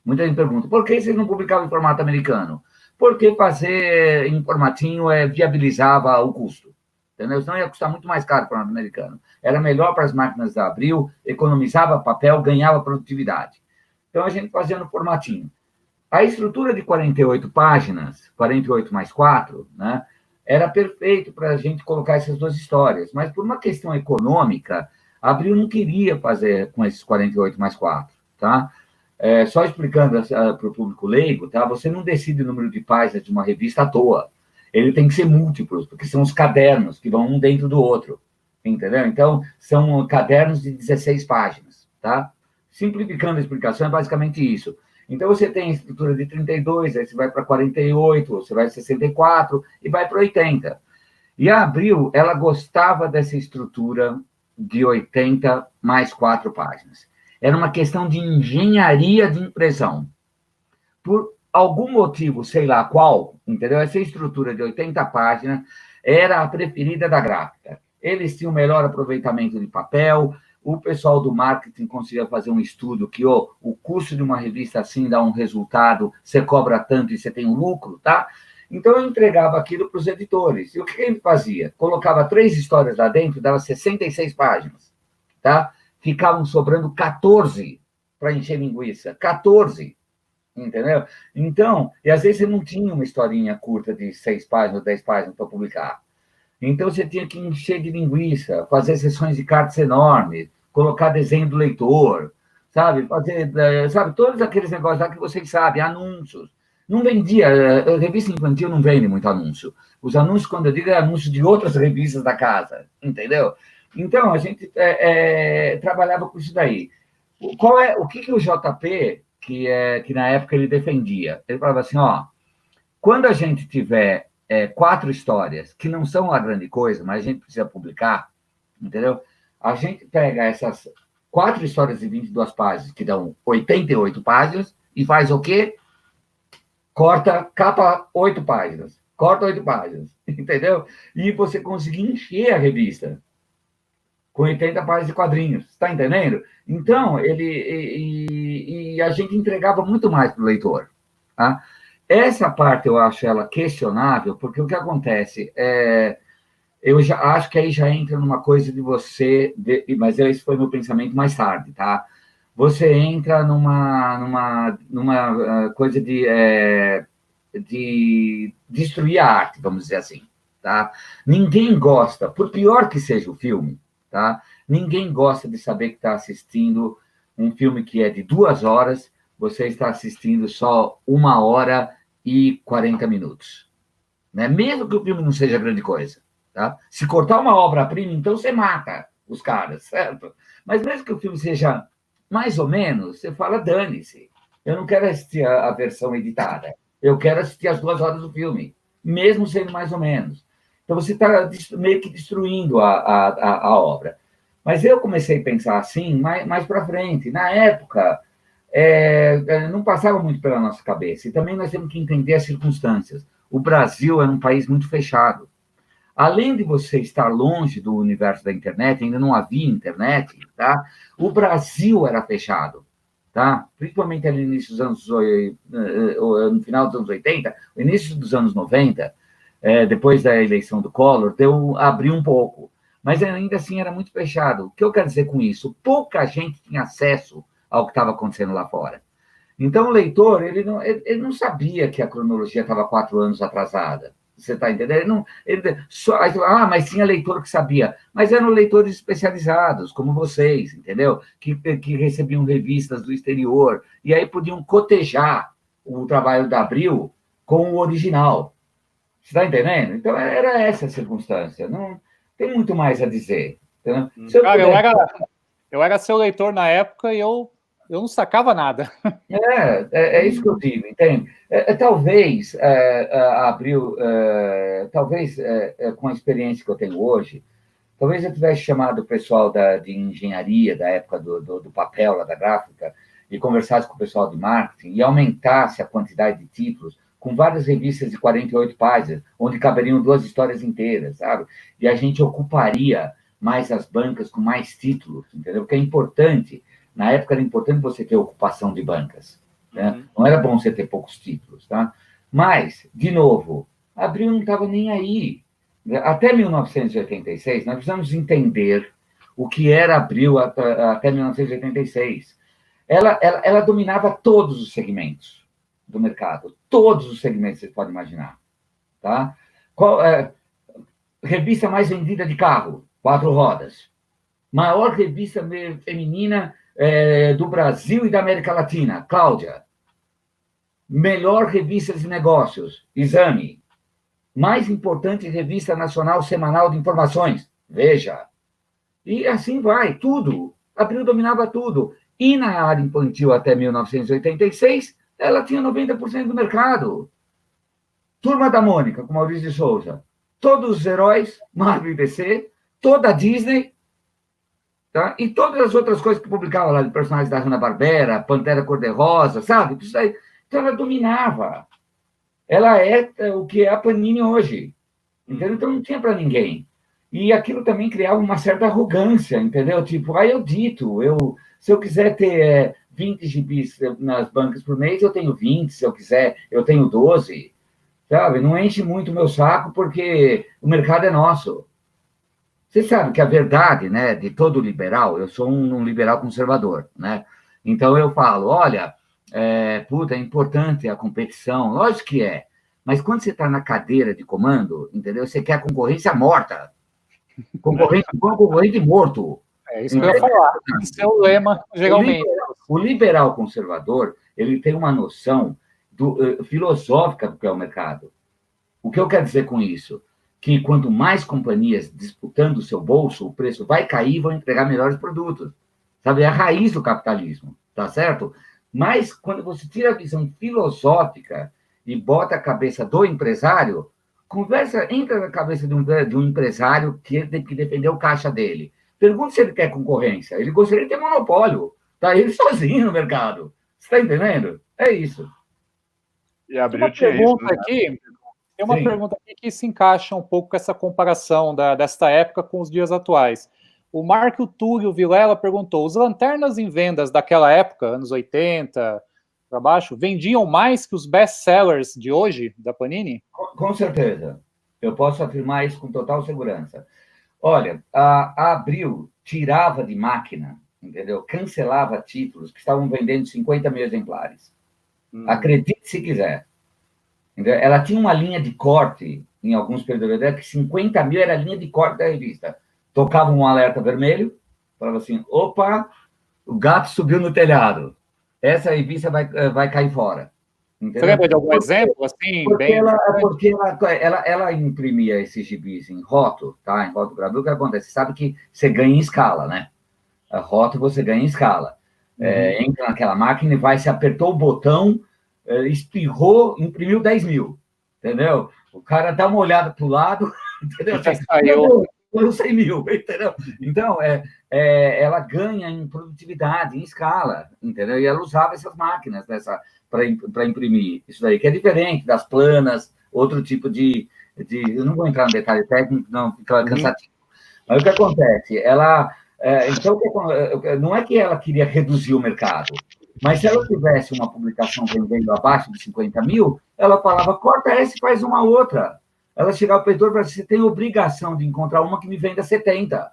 Muita gente pergunta, por que vocês não publicavam em formato americano? Porque fazer em formatinho viabilizava o custo. Entendeu? Senão ia custar muito mais caro para o formato americano. Era melhor para as máquinas da Abril, economizava papel, ganhava produtividade. Então, a gente fazia no formatinho. A estrutura de 48 páginas, 48 mais 4, né, era perfeito para a gente colocar essas duas histórias, mas por uma questão econômica, a Abril não queria fazer com esses 48 mais 4, tá? Só explicando para o público leigo, tá? Você não decide o número de páginas de uma revista à toa. Ele tem que ser múltiplos, porque são os cadernos que vão um dentro do outro, entendeu? Então, são cadernos de 16 páginas, tá? Simplificando a explicação, é basicamente isso. Então, você tem a estrutura de 32, aí você vai para 48, você vai para 64 e vai para 80. E a Abril, ela gostava dessa estrutura de 80 mais 4 páginas. Era uma questão de engenharia de impressão. Por algum motivo, sei lá qual, entendeu? Essa estrutura de 80 páginas era a preferida da gráfica. Eles tinham melhor aproveitamento de papel, o pessoal do marketing conseguia fazer um estudo que o custo de uma revista assim dá um resultado, você cobra tanto e você tem um lucro, tá? Então, eu entregava aquilo para os editores. E o que ele fazia? Colocava 3 histórias lá dentro, dava 66 páginas, tá? Ficavam sobrando 14 para encher linguiça. 14, entendeu? Então, e às vezes você não tinha uma historinha curta de 6 páginas, 10 páginas para publicar. Então, você tinha que encher de linguiça, fazer sessões de cartas enormes, colocar desenho do leitor, sabe? Sabe, todos aqueles negócios lá que vocês sabem, anúncios. Não vendia, a revista infantil não vende muito anúncio. Os anúncios, quando eu digo, é anúncio de outras revistas da casa, entendeu? Então, a gente trabalhava com isso daí. O que o JP, que na época ele defendia? Ele falava assim, ó, quando a gente tiver 4 histórias, que não são uma grande coisa, mas a gente precisa publicar, entendeu? A gente pega essas 4 histórias de 22 páginas, que dão 88 páginas, e faz o quê? Corta, capa 8 páginas. Corta 8 páginas, entendeu? E você conseguir encher a revista com 80 páginas de quadrinhos, está entendendo? Então, e a gente entregava muito mais para o leitor. Tá? Essa parte eu acho ela questionável, porque o que acontece eu já acho que aí já entra numa coisa de você, mas esse foi meu pensamento mais tarde, tá? Você entra numa coisa de destruir a arte, vamos dizer assim, tá? Ninguém gosta, por pior que seja o filme, tá? Ninguém gosta de saber que está assistindo um filme que é de 2 horas, você está assistindo só 1 hora e 40 minutos, né? Mesmo que o filme não seja grande coisa, tá? Se cortar uma obra-prima, então você mata os caras, certo? Mas mesmo que o filme seja mais ou menos, você fala, dane-se. Eu não quero assistir a versão editada. Eu quero assistir as 2 horas do filme, mesmo sendo mais ou menos. Então, você está meio que destruindo a obra. Mas eu comecei a pensar assim, mais para frente. Na época, não passava muito pela nossa cabeça. E também nós temos que entender as circunstâncias. O Brasil era um país muito fechado. Além de você estar longe do universo da internet, ainda não havia internet, tá? O Brasil era fechado, tá? Principalmente ali no início dos anos, no final dos anos 80, no início dos anos 90, depois da eleição do Collor, abriu um pouco, mas ainda assim era muito fechado. O que eu quero dizer com isso? Pouca gente tinha acesso ao que estava acontecendo lá fora. Então, o leitor, ele não sabia que a cronologia estava 4 anos atrasada. Você está entendendo? Mas tinha leitor que sabia. Mas eram leitores especializados, como vocês, entendeu? Que recebiam revistas do exterior, e aí podiam cotejar o trabalho da Abril com o original. Você está entendendo? Então, era essa a circunstância. Não tem muito mais a dizer. Cara, eu era seu leitor na época e eu não sacava nada. É isso que eu digo, entende? Talvez a Abril, talvez com a experiência que eu tenho hoje, talvez eu tivesse chamado o pessoal de engenharia, da época do papel, lá da gráfica, e conversasse com o pessoal de marketing, e aumentasse a quantidade de títulos, com várias revistas de 48 páginas, onde caberiam 2 histórias inteiras, sabe? E a gente ocuparia mais as bancas com mais títulos, entendeu? Porque é importante. Na época era importante você ter ocupação de bancas, né? Não era bom você ter poucos títulos, tá? Mas, de novo, a Abril não estava nem aí. Até 1986, nós precisamos entender o que era a Abril até 1986. Ela dominava todos os segmentos do mercado, todos os segmentos que você pode imaginar, tá? Revista mais vendida de carro, 4 rodas. Maior revista feminina do Brasil e da América Latina, Cláudia. Melhor revista de negócios, Exame. Mais importante revista nacional semanal de informações, Veja. E assim vai, tudo. A Abril dominava tudo. E na área infantil até 1986, ela tinha 90% do mercado. Turma da Mônica, com Maurício de Souza. Todos os heróis, Marvel e DC, toda a Disney, tá? E todas as outras coisas que publicava lá, de personagens da Hanna-Barbera, Pantera Cor-de-Rosa, sabe? Isso aí. Então, ela dominava. Ela é o que é a Panini hoje. Entendeu? Então, não tinha para ninguém. E aquilo também criava uma certa arrogância, entendeu? Tipo, eu dito, se eu quiser ter 20 gibis nas bancas por mês, eu tenho 20, se eu quiser, eu tenho 12, sabe? Não enche muito o meu saco, porque o mercado é nosso. Você sabe que a verdade, né, de todo liberal, eu sou um liberal conservador, né? Então eu falo, olha, é importante a competição, lógico que é, mas quando você está na cadeira de comando, entendeu? Você quer a concorrência morta, concorrente morto. É isso que eu ia falar. Esse é o lema, geralmente. O liberal conservador, ele tem uma noção filosófica do que é o mercado. O que eu quero dizer com isso? Que quanto mais companhias disputando o seu bolso, o preço vai cair e vão entregar melhores produtos. Sabe? É a raiz do capitalismo, tá certo? Mas quando você tira a visão filosófica e bota a cabeça do empresário, entra na cabeça de um empresário que tem que defender o caixa dele. Pergunta se ele quer concorrência. Ele gostaria de ter monopólio. Tá ele sozinho no mercado. Você está entendendo? É isso. E Abril tinha isso, né? Tem uma pergunta aqui que se encaixa um pouco com essa comparação desta época com os dias atuais. O Marco Túlio Vilela perguntou, os lanternas em vendas daquela época, anos 80 para baixo, vendiam mais que os best-sellers de hoje, da Panini? Com certeza. Eu posso afirmar isso com total segurança. Olha, a Abril tirava de máquina, entendeu? Cancelava títulos que estavam vendendo 50 mil exemplares. Acredite se quiser. Entendeu? Ela tinha uma linha de corte, em alguns períodos, que 50 mil era a linha de corte da revista. Tocava um alerta vermelho, falava assim, opa, o gato subiu no telhado. Essa revista vai cair fora. Entendeu? Você lembra de algum exemplo? Assim, porque ela imprimia esses gibis em rótulo, tá? Em rótulo gravura, o que acontece? Você sabe que você ganha em escala, né? A rótulo você ganha em escala. Entra naquela máquina e vai, se apertou o botão, espirrou, imprimiu 10 mil, entendeu? O cara dá uma olhada para o lado, entendeu? Foi 100 mil, entendeu? Então, ela ganha em produtividade, em escala, entendeu? E ela usava essas máquinas para imprimir isso daí, que é diferente das planas, outro tipo de... Eu não vou entrar no detalhe técnico, não, fica cansativo. Mas o que acontece? Então, não é que ela queria reduzir o mercado, mas se ela tivesse uma publicação vendendo abaixo de 50 mil, ela falava, corta essa e faz uma outra. Ela chegava para o editor e falava, você tem obrigação de encontrar uma que me venda 70.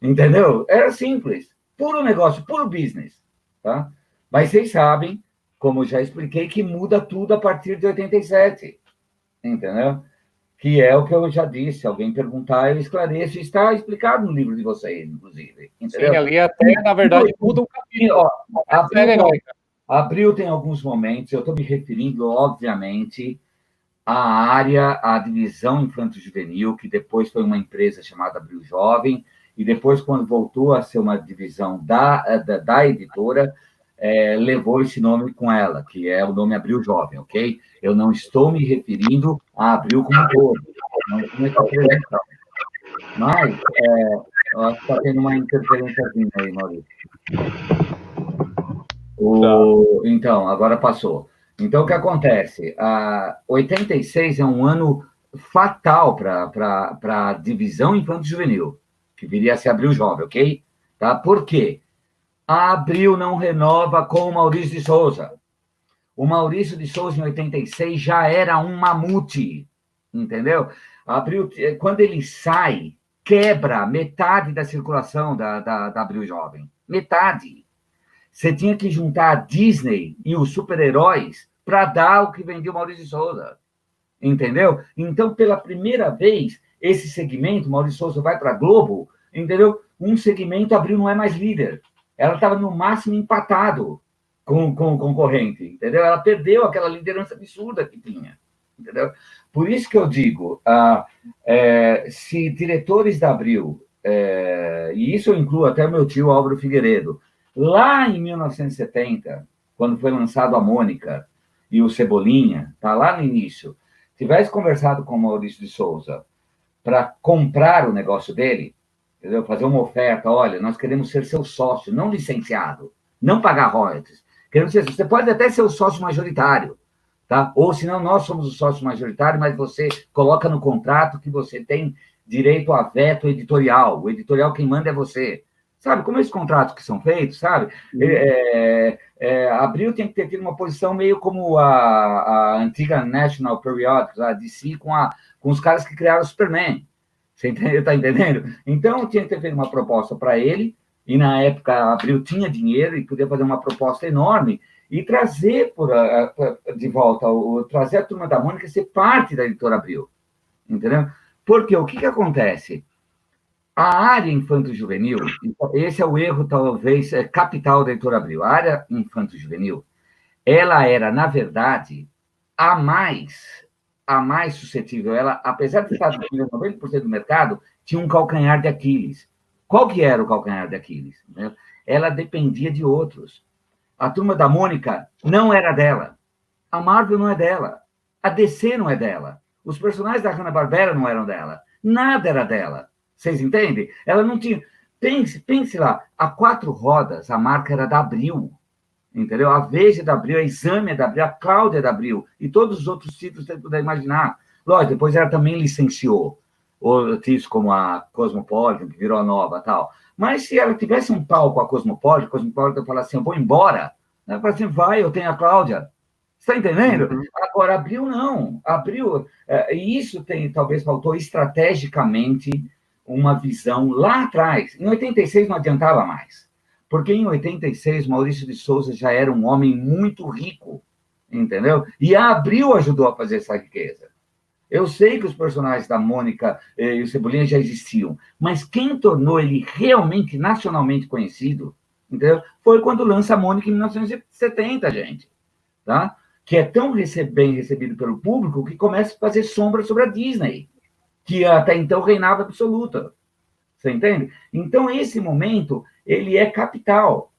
Entendeu? Era simples. Puro negócio, puro business. Tá? Mas vocês sabem, como eu já expliquei, que muda tudo a partir de 87. Entendeu? Que é o que eu já disse. Se alguém perguntar, eu esclareço. Está explicado no livro de vocês, inclusive. Entendeu? Sim, ali até, na verdade, muda um capítulo. Abril tem alguns momentos, eu estou me referindo, obviamente, à divisão infanto-juvenil, que depois foi uma empresa chamada Abril Jovem, e depois, quando voltou a ser uma divisão da editora, levou esse nome com ela, que é o nome Abril Jovem, ok? Eu não estou me referindo a Abril como um todo, mas acho que está tendo uma interferênciazinha aí, Maurício. Então, agora passou. Então, o que acontece? 86 é um ano fatal para a divisão infanto-juvenil, que viria a ser Abril Jovem, ok? Tá? Por quê? A Abril não renova com o Maurício de Souza. O Maurício de Souza, em 86, já era um mamute, entendeu? A Abril, quando ele sai, quebra metade da circulação da Abril Jovem. Metade. Você tinha que juntar a Disney e os super-heróis para dar o que vendia o Maurício de Souza. Entendeu? Então, pela primeira vez, esse segmento, Maurício de Souza vai para a Globo, entendeu? Um segmento, Abril não é mais líder. Ela estava, no máximo, empatado com o concorrente, entendeu? Ela perdeu aquela liderança absurda que tinha, entendeu? Por isso que eu digo, se diretores da Abril, e isso eu incluo até o meu tio Álvaro Figueiredo, lá em 1970, quando foi lançado a Mônica e o Cebolinha, tá lá no início, tivesse conversado com o Maurício de Souza para comprar o negócio dele, entendeu? Fazer uma oferta, olha, nós queremos ser seu sócio, não licenciado, não pagar royalties. Queremos ser, você pode até ser o sócio majoritário, tá? Ou senão nós somos o sócio majoritário, mas você coloca no contrato que você tem direito a veto editorial. O editorial quem manda é você. Sabe, como esses contratos que são feitos, sabe? A Abril tem que ter tido uma posição meio como a antiga National Periodic, a DC, com os caras que criaram o Superman. Você está entendendo? Então, tinha que ter feito uma proposta para ele, e na época a Abril tinha dinheiro e podia fazer uma proposta enorme e trazer de volta, trazer a Turma da Mônica e ser parte da editora Abril. Entendeu? Porque o que acontece? A área infanto-juvenil, esse é o erro, talvez, capital da editora Abril. A área infanto-juvenil, ela era, na verdade, a mais suscetível. Ela, apesar de estar no 90% do mercado, tinha um calcanhar de Aquiles. Qual que era o calcanhar de Aquiles? Ela dependia de outros. A Turma da Mônica não era dela. A Marvel não é dela. A DC não é dela. Os personagens da Hanna-Barbera não eram dela. Nada era dela. Vocês entendem? Ela não tinha... Pense lá, a 4 rodas, a marca era da Abril. entendeu? A Veja é da Abril, a Exame é da Abril, a Cláudia é da Abril, e todos os outros títulos que você puder imaginar. Lógico, depois ela também licenciou outros títulos como a Cosmopolitan, que virou a Nova e tal. Mas se ela tivesse um pau com a Cosmopolitan falar assim, eu vou embora, ela fala assim, vai, eu tenho a Cláudia. Você está entendendo? Uhum. Agora, Abril não. Abril, e isso talvez faltou estrategicamente uma visão lá atrás. Em 86 não adiantava mais, porque em 86 Maurício de Souza já era um homem muito rico, entendeu? E a Abril ajudou a fazer essa riqueza. Eu sei que os personagens da Mônica e o Cebolinha já existiam, mas quem tornou ele realmente nacionalmente conhecido, entendeu? Foi quando lança a Mônica em 1970, gente, tá? Que é tão bem recebido pelo público que começa a fazer sombra sobre a Disney, que até então reinava absoluta. Você entende? Então, esse momento, ele é capital,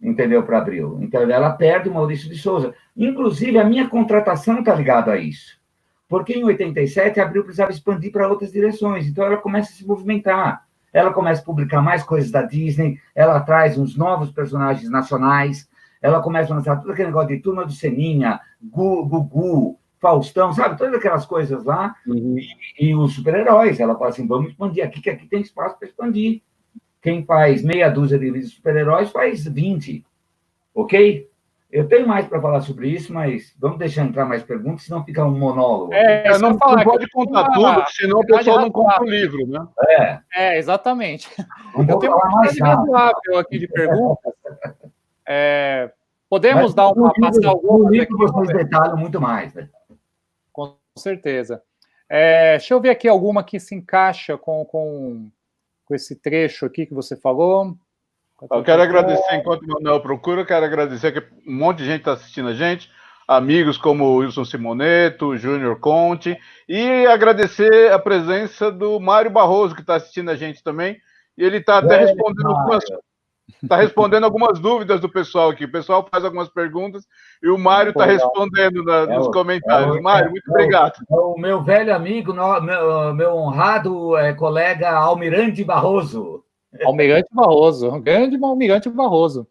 entendeu, para Abril. Então, ela perde o Maurício de Souza. Inclusive, a minha contratação está ligada a isso. Porque em 87, a Abril precisava expandir para outras direções. Então, ela começa a se movimentar. Ela começa a publicar mais coisas da Disney, ela traz uns novos personagens nacionais, ela começa a lançar todo aquele negócio de Turma do Seninha, Gugu, Faustão, sabe? Todas aquelas coisas lá. Uhum. E os super-heróis. Ela fala assim, vamos expandir aqui, que aqui tem espaço para expandir. Quem faz meia dúzia de super-heróis faz 20. Ok? Eu tenho mais para falar sobre isso, mas vamos deixar entrar mais perguntas, senão fica um monólogo. Não pode contar tudo, senão o pessoal não compra o livro, né? Exatamente. Eu tenho uma quantidade razoável aqui de perguntas. Podemos dar uma passar algumas aqui? Vocês detalham muito mais, né? Com certeza. Deixa eu ver aqui alguma que se encaixa com esse trecho aqui que você falou. Eu quero agradecer, enquanto o Manuel procura, quero agradecer que um monte de gente está assistindo a gente, amigos como o Wilson Simoneto, o Júnior Conte, e agradecer a presença do Mário Barroso, que está assistindo a gente também, e ele está até respondendo algumas dúvidas do pessoal aqui. O pessoal faz algumas perguntas e o Mário está respondendo nos comentários. Mário, muito obrigado. O meu velho amigo, meu honrado colega Almirante Barroso. Almirante Barroso, grande Almirante Barroso.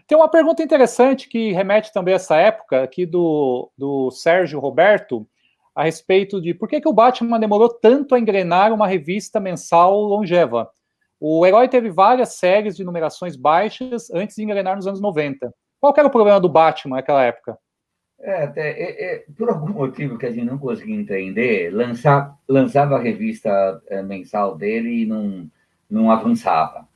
Tem uma pergunta interessante que remete também a essa época, aqui do Sérgio Roberto, a respeito de por que o Batman demorou tanto a engrenar uma revista mensal longeva. O herói teve várias séries de numerações baixas antes de engrenar nos anos 90. Qual que era o problema do Batman naquela época? Por algum motivo que a gente não conseguia entender, lançava a revista mensal dele e não avançava.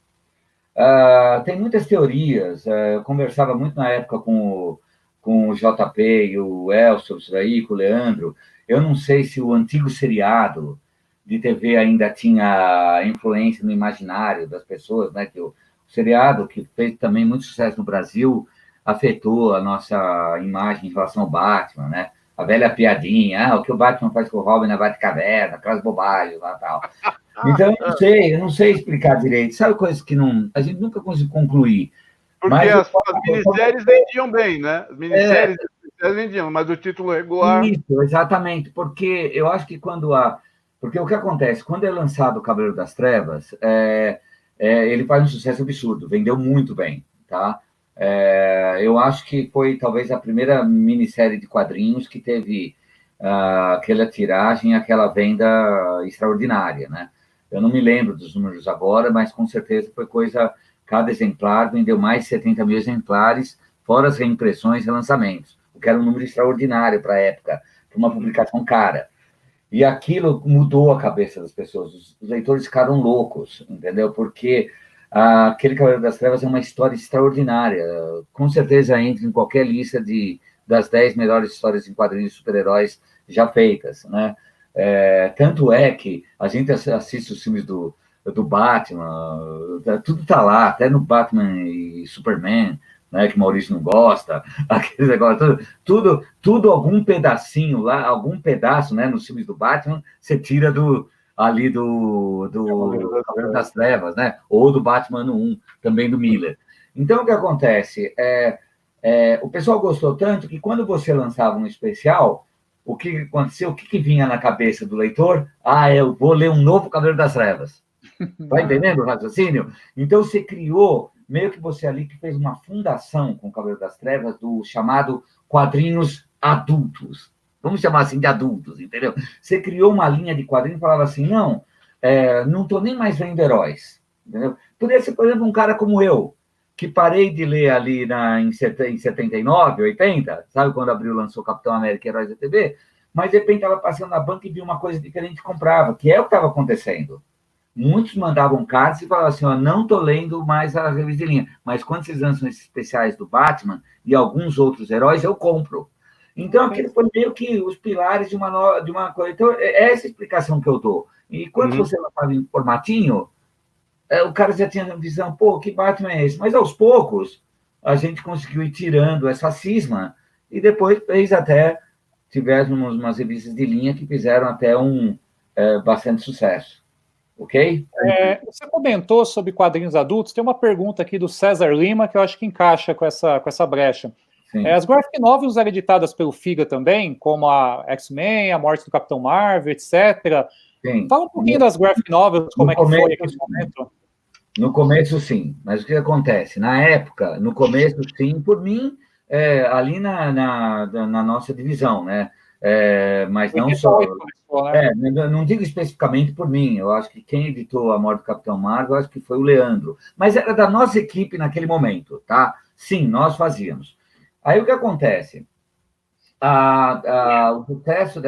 Tem muitas teorias. Eu conversava muito na época com o JP e o Elcio, isso aí, com o Leandro. Eu não sei se o antigo seriado de TV ainda tinha influência no imaginário das pessoas, né? Que o seriado, que fez também muito sucesso no Brasil, afetou a nossa imagem em relação ao Batman, né? A velha piadinha, o que o Batman faz com o Robin na Batcaverna, aquelas bobagens lá e tal. Então, eu não sei explicar direito. Sabe coisas que a gente nunca conseguiu concluir. Porque as minisséries vendiam bem, né? As minisséries vendiam, mas o título regular... Isso, exatamente. Porque eu acho que porque o que acontece? Quando é lançado o Cavaleiro das Trevas, ele faz um sucesso absurdo, vendeu muito bem, tá? Eu acho que foi talvez a primeira minissérie de quadrinhos que teve aquela tiragem, aquela venda extraordinária, né? Eu não me lembro dos números agora, mas com certeza foi cada exemplar vendeu mais de 70 mil exemplares, fora as reimpressões e lançamentos, o que era um número extraordinário para a época, para uma publicação cara. E aquilo mudou a cabeça das pessoas, os leitores ficaram loucos, entendeu? Porque aquele Cavaleiro das Trevas é uma história extraordinária, com certeza entra em qualquer lista das 10 melhores histórias em quadrinhos de super-heróis já feitas, né? Tanto é que a gente assiste os filmes do Batman, tudo está lá, até no Batman e Superman, né, que o Maurício não gosta, aqueles negócios, tudo algum pedacinho lá, algum pedaço, né, nos filmes do Batman, você tira do Cavaleiro das Trevas, né, ou do Batman ano 1, também do Miller. Então, o que acontece? O pessoal gostou tanto que quando você lançava um especial, o que aconteceu? O que vinha na cabeça do leitor? Eu vou ler um novo Cavaleiro das Trevas. Tá entendendo o raciocínio? Então, você criou meio que você ali que fez uma fundação com o Cavaleiro das Trevas do chamado quadrinhos adultos. Vamos chamar assim de adultos, entendeu? Você criou uma linha de quadrinhos e falava assim, não estou nem mais vendo heróis. Entendeu? Poderia ser, por exemplo, um cara como eu, que parei de ler ali em 79, 80, sabe quando abriu lançou Capitão América e Heróis da TV? Mas, de repente, estava passando na banca e viu uma coisa diferente e comprava, que é o que estava acontecendo. Muitos mandavam cartas e falavam assim, não estou lendo mais a revista de linha, mas quando vocês lançam esses especiais do Batman e alguns outros heróis, eu compro. Então, aquilo foi meio que os pilares de uma coisa. Então, é essa explicação que eu dou. E quando você lançava em formatinho, o cara já tinha a visão, pô, que Batman é esse? Mas, aos poucos, a gente conseguiu ir tirando essa cisma e depois tivemos umas revistas de linha que fizeram até bastante sucesso. Ok? Você comentou sobre quadrinhos adultos, tem uma pergunta aqui do César Lima que eu acho que encaixa com essa brecha. As graphic novels eram editadas pelo FIGA também, como a X-Men, a Morte do Capitão Marvel, etc. Sim. Fala um pouquinho das graphic novels, como é que foi aquele momento. No começo, sim. Mas o que acontece? Na época, no começo, sim, por mim, ali na nossa divisão, né? Mas não só... não digo especificamente por mim, eu acho que quem editou A Morte do Capitão Marvel, eu acho que foi o Leandro. Mas era da nossa equipe naquele momento, tá? Sim, nós fazíamos. Aí o que acontece? O sucesso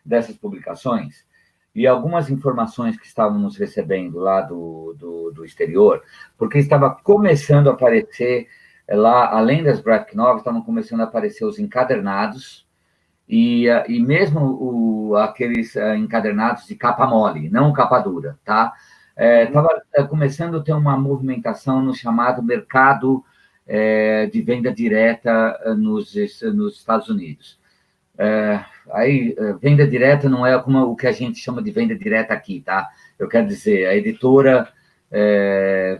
dessas publicações e algumas informações que estávamos recebendo lá do exterior, porque estava começando a aparecer lá, além das graphic novels, estavam começando a aparecer os encadernados e mesmo aqueles encadernados de capa mole, não capa dura, tá? Estava começando a ter uma movimentação no chamado mercado de venda direta nos Estados Unidos. Venda direta não é como o que a gente chama de venda direta aqui, tá? Eu quero dizer, a editora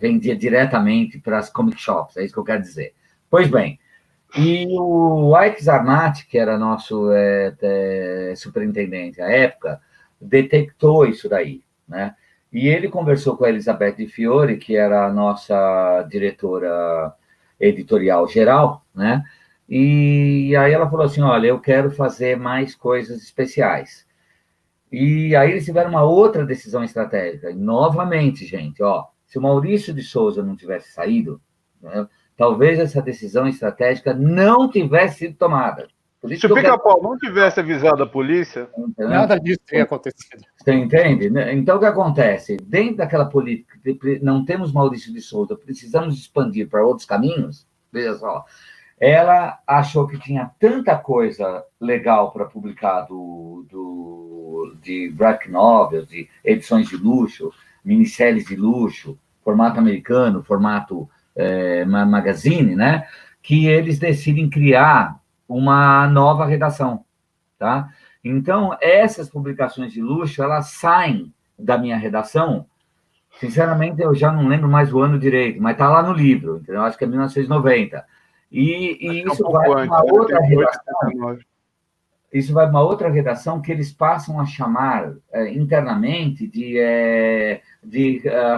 vendia diretamente para as comic shops, é isso que eu quero dizer. Pois bem, e o Ike Zarnat, que era nosso superintendente à época, detectou isso daí, né? E ele conversou com a Elizabeth de Fiore, que era a nossa diretora editorial geral, né? E aí ela falou assim, olha, eu quero fazer mais coisas especiais. E aí eles tiveram uma outra decisão estratégica. E, novamente, gente, se o Maurício de Souza não tivesse saído, né, talvez essa decisão estratégica não tivesse sido tomada. Por isso Se o Pica-Pau não tivesse avisado a polícia... Nada disso teria acontecido. Você entende? Então, o que acontece? Dentro daquela política, não temos Maurício de Souza, precisamos expandir para outros caminhos, veja só, ela achou que tinha tanta coisa legal para publicar de graphic novels, de edições de luxo, minisséries de luxo, formato americano, formato magazine, né? Que eles decidem criar uma nova redação, tá? Então, essas publicações de luxo, elas saem da minha redação. Sinceramente, eu já não lembro mais o ano direito, mas está lá no livro, entendeu? Acho que é 1990. E isso vai para uma outra redação. Isso vai para uma outra redação que eles passam a chamar internamente de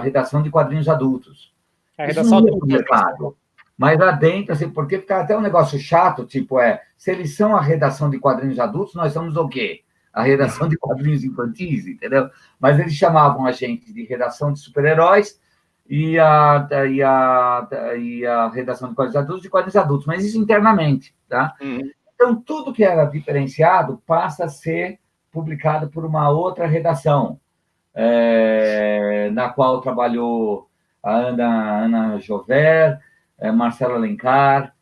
redação de quadrinhos adultos. A redação adulta. Mercado. Mas lá dentro, assim, porque fica até um negócio chato, tipo, se eles são a redação de quadrinhos adultos, nós somos o quê? A redação de quadrinhos infantis, entendeu? Mas eles chamavam a gente de redação de super-heróis e a redação de quadrinhos adultos, mas isso internamente, tá? Então, tudo que era diferenciado passa a ser publicado por uma outra redação, na qual trabalhou a Ana Jover, Marcelo Alencar,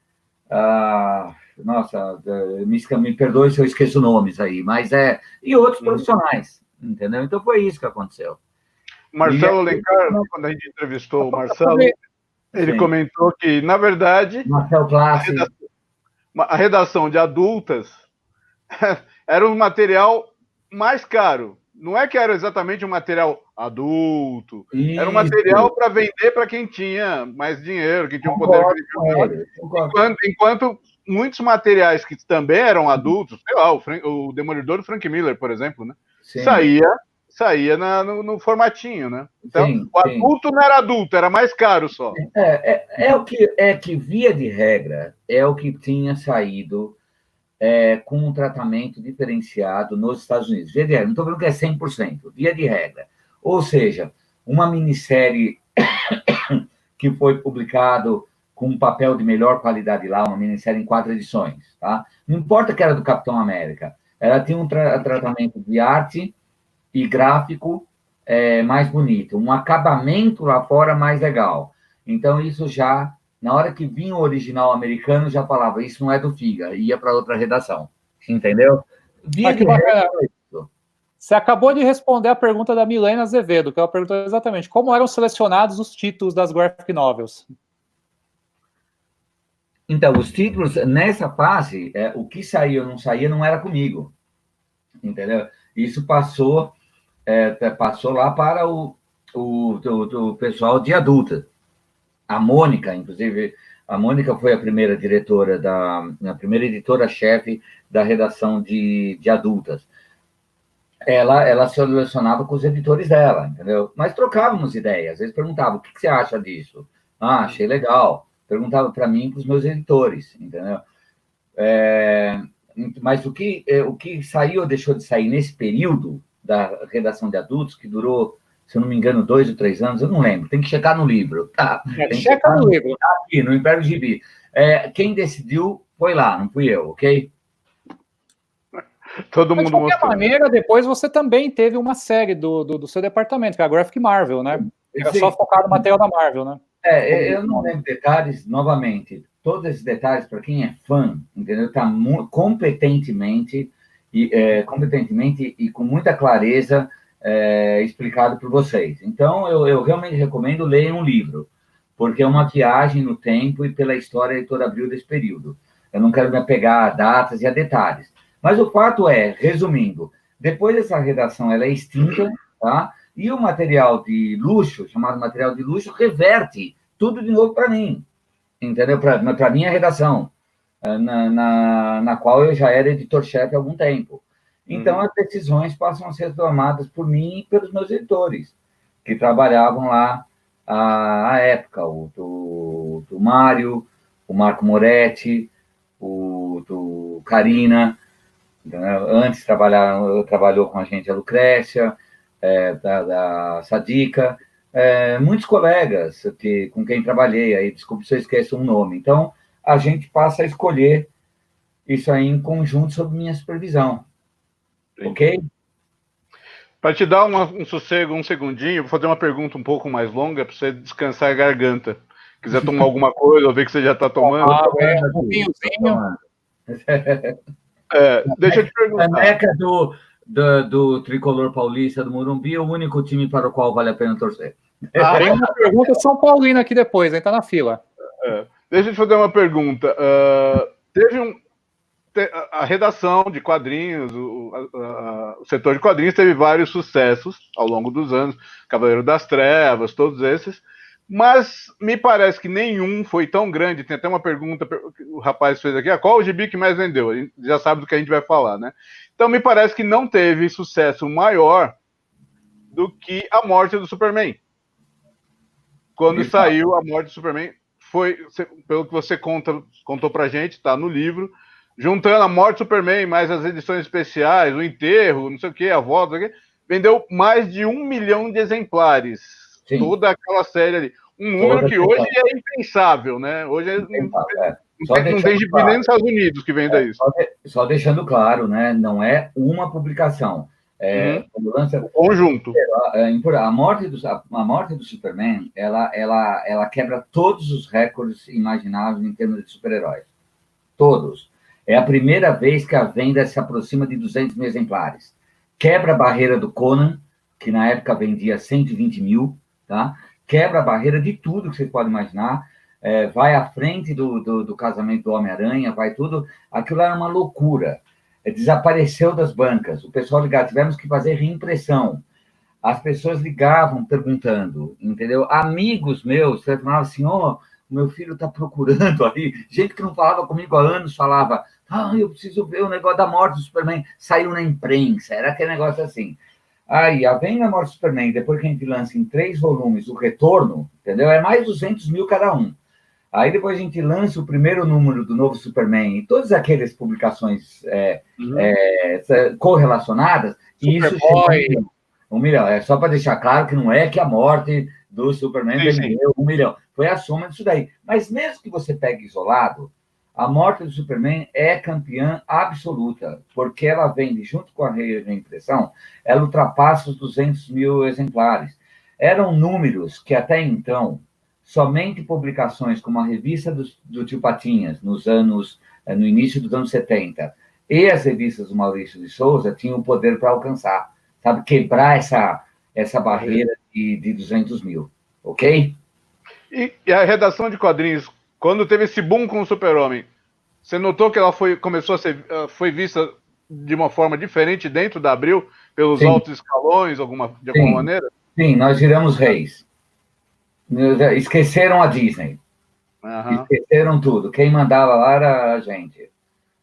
me perdoe se eu esqueço nomes aí, mas e outros profissionais, entendeu? Então foi isso que aconteceu. Marcelo Alencar, quando a gente entrevistou o Marcelo, ele comentou que, na verdade, a redação de adultas era um material mais caro. Não é que era exatamente um material adulto, era um material para vender para quem tinha mais dinheiro, quem tinha um poder aquisitivo. Enquanto muitos materiais que também eram adultos, sei lá, o Demolidor do Frank Miller, por exemplo, né? Saía saía no formatinho, né? Então, Sim, o adulto não era adulto, era mais caro só. É que, via de regra, é o que tinha saído com um tratamento diferenciado nos Estados Unidos. Via de regra, não estou falando que é 100%, via de regra. Ou seja, uma minissérie que foi publicado com um papel de melhor qualidade lá, uma minissérie em 4 edições, tá? Não importa que era do Capitão América, ela tinha um tratamento de arte e gráfico mais bonito, um acabamento lá fora mais legal. Então, isso já, na hora que vinha o original americano, já falava, isso não é do Figa, ia para outra redação, entendeu? Via que bacana. Você acabou de responder a pergunta da Milena Azevedo, que ela perguntou exatamente como eram selecionados os títulos das graphic novels. Então, os títulos, nessa fase, o que saía ou não saía não era comigo, entendeu? Isso passou lá para o pessoal de adulta. A Mônica, inclusive, a Mônica foi a primeira diretora, a primeira editora-chefe da redação de adultas. Ela se relacionava com os editores dela, entendeu? Mas trocávamos ideias, às vezes perguntava, o que você acha disso? Ah, achei legal. Perguntava para mim e para os meus editores, entendeu? Mas o que saiu ou deixou de sair nesse período da redação de adultos, que durou, se eu não me engano, 2 ou 3 anos, eu não lembro, tem que checar no livro. Tá? Checa no livro. Aqui, no Império Gibi. Quem decidiu foi lá, não fui eu, ok? Todo mundo mostrou. De qualquer maneira, depois você também teve uma série do seu departamento, que é a Graphic Marvel, né? Era só focar no material da Marvel, né? Eu não lembro detalhes, novamente, todos esses detalhes, para quem é fã, entendeu? Está competentemente e com muita clareza explicado por vocês. Então, eu realmente recomendo ler um livro, porque é uma viagem no tempo e pela história de Editora Abril desse período. Eu não quero me apegar a datas e a detalhes. Mas o fato é, resumindo, depois dessa redação ela é extinta, tá? E o material de luxo, chamado material de luxo, reverte tudo de novo para mim, entendeu? Para a minha redação, na qual eu já era editor-chefe há algum tempo. Então, as decisões passam a ser tomadas por mim e pelos meus editores, que trabalhavam lá à época, o Mário, o Marco Moretti, o Karina, antes trabalhou com a gente a Lucrécia, da Sadica, muitos colegas com quem trabalhei, aí, desculpe se eu esqueço um nome. Então, a gente passa a escolher isso aí em conjunto sob minha supervisão. Sim. Ok? Para te dar um sossego, um segundinho, vou fazer uma pergunta um pouco mais longa para você descansar a garganta. Quiser tomar alguma coisa, ou ver que você já está tomando. Um vinhozinho. Deixa eu te perguntar. A Meca do Tricolor Paulista do Morumbi é o único time para o qual vale a pena torcer. Tem uma pergunta São Paulino aqui depois, hein? Tá na fila. Deixa eu te fazer uma pergunta. A redação de quadrinhos, o setor de quadrinhos teve vários sucessos ao longo dos anos, Cavaleiro das Trevas, todos esses, mas me parece que nenhum foi tão grande. Tem até uma pergunta que o rapaz fez aqui, qual o gibi que mais vendeu? A gente já sabe do que a gente vai falar, né? Então me parece que não teve sucesso maior do que a morte do Superman. Quando saiu a morte do Superman, foi, pelo que você contou pra gente, tá no livro, juntando a morte do Superman, mais as edições especiais, o enterro, não sei o que, a volta, não sei o que, vendeu mais de 1 milhão de exemplares. Sim. Toda aquela série ali. Um número que hoje é impensável, né? Hoje não tem gibi nem nos Estados Unidos que venda isso. Só deixando claro, né? Não é uma publicação. Conjunto. A morte do Superman, ela quebra todos os recordes imagináveis em termos de super-heróis. Todos. É a primeira vez que a venda se aproxima de 200 mil exemplares. Quebra a barreira do Conan, que na época vendia 120 mil, tá? Quebra a barreira de tudo que vocês podem imaginar. Vai à frente do casamento do Homem-Aranha, vai tudo. Aquilo era uma loucura. Desapareceu das bancas. O pessoal ligava, tivemos que fazer reimpressão. As pessoas ligavam perguntando, entendeu? Amigos meus falavam assim, meu filho está procurando ali. Gente que não falava comigo há anos falava, eu preciso ver o negócio da morte do Superman. Saiu na imprensa, era aquele negócio assim. Aí, a Venda a Morte do Superman, depois que a gente lança em 3 volumes o retorno, entendeu? É mais 200 mil cada um. Aí depois a gente lança o primeiro número do novo Superman e todas aquelas publicações correlacionadas, e isso chega a 1 milhão. É só para deixar claro que não é que a morte do Superman vendeu 1 milhão. Foi a soma disso daí. Mas mesmo que você pegue isolado, a morte do Superman é campeã absoluta, porque ela vende, junto com a reimpressão, ela ultrapassa os 200 mil exemplares. Eram números que até então, somente publicações como a revista do Tio Patinhas, no início dos anos 70, e as revistas do Maurício de Souza tinham o poder para alcançar, sabe, quebrar essa barreira de 200 mil, ok? E a redação de quadrinhos, quando teve esse boom com o Super-Homem, você notou que ela foi vista de uma forma diferente dentro da Abril, pelos altos escalões, de alguma maneira? Sim, nós viramos reis. Esqueceram a Disney. Esqueceram tudo. Quem mandava lá era a gente.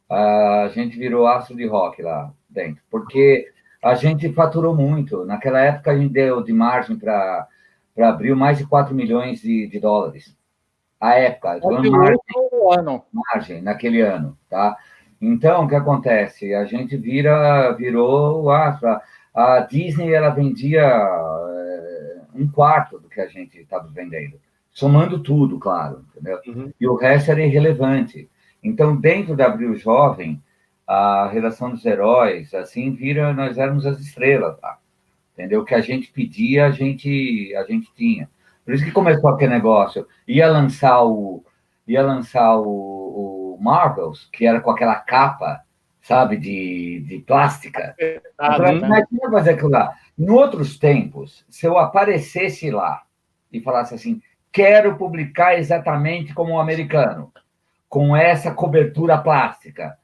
A gente virou astro de rock lá dentro, porque a gente faturou muito. Naquela época, a gente deu de margem para Abril mais de 4 milhões de dólares. A época, margem naquele ano, tá? Então, o que acontece? A gente virou o astro. A Disney, ela vendia 1/4 do que a gente estava vendendo, somando tudo, claro, entendeu? E o resto era irrelevante. Então, dentro da Abril Jovem, a redação dos heróis, assim, nós éramos as estrelas, tá? Entendeu? O que a gente pedia, a gente tinha. Por isso que começou aquele negócio. Ia lançar o Marvels, que era com aquela capa, sabe, de plástica. Imagina fazer aquilo lá. Em outros tempos, se eu aparecesse lá e falasse assim, quero publicar exatamente como um americano, com essa cobertura plástica,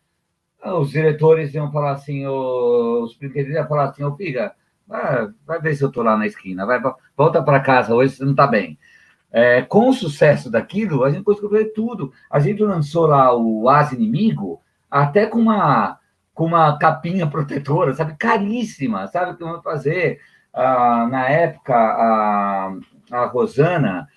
os diretores iam falar assim, os brinquedeiros iam falar assim, filha, vai ver se eu estou lá na esquina, volta para casa, hoje você não está bem. Com o sucesso daquilo, a gente conseguiu fazer tudo. A gente lançou lá o As Inimigo, até com uma capinha protetora, sabe, caríssima, sabe o que vamos fazer? Na época, a Rosana,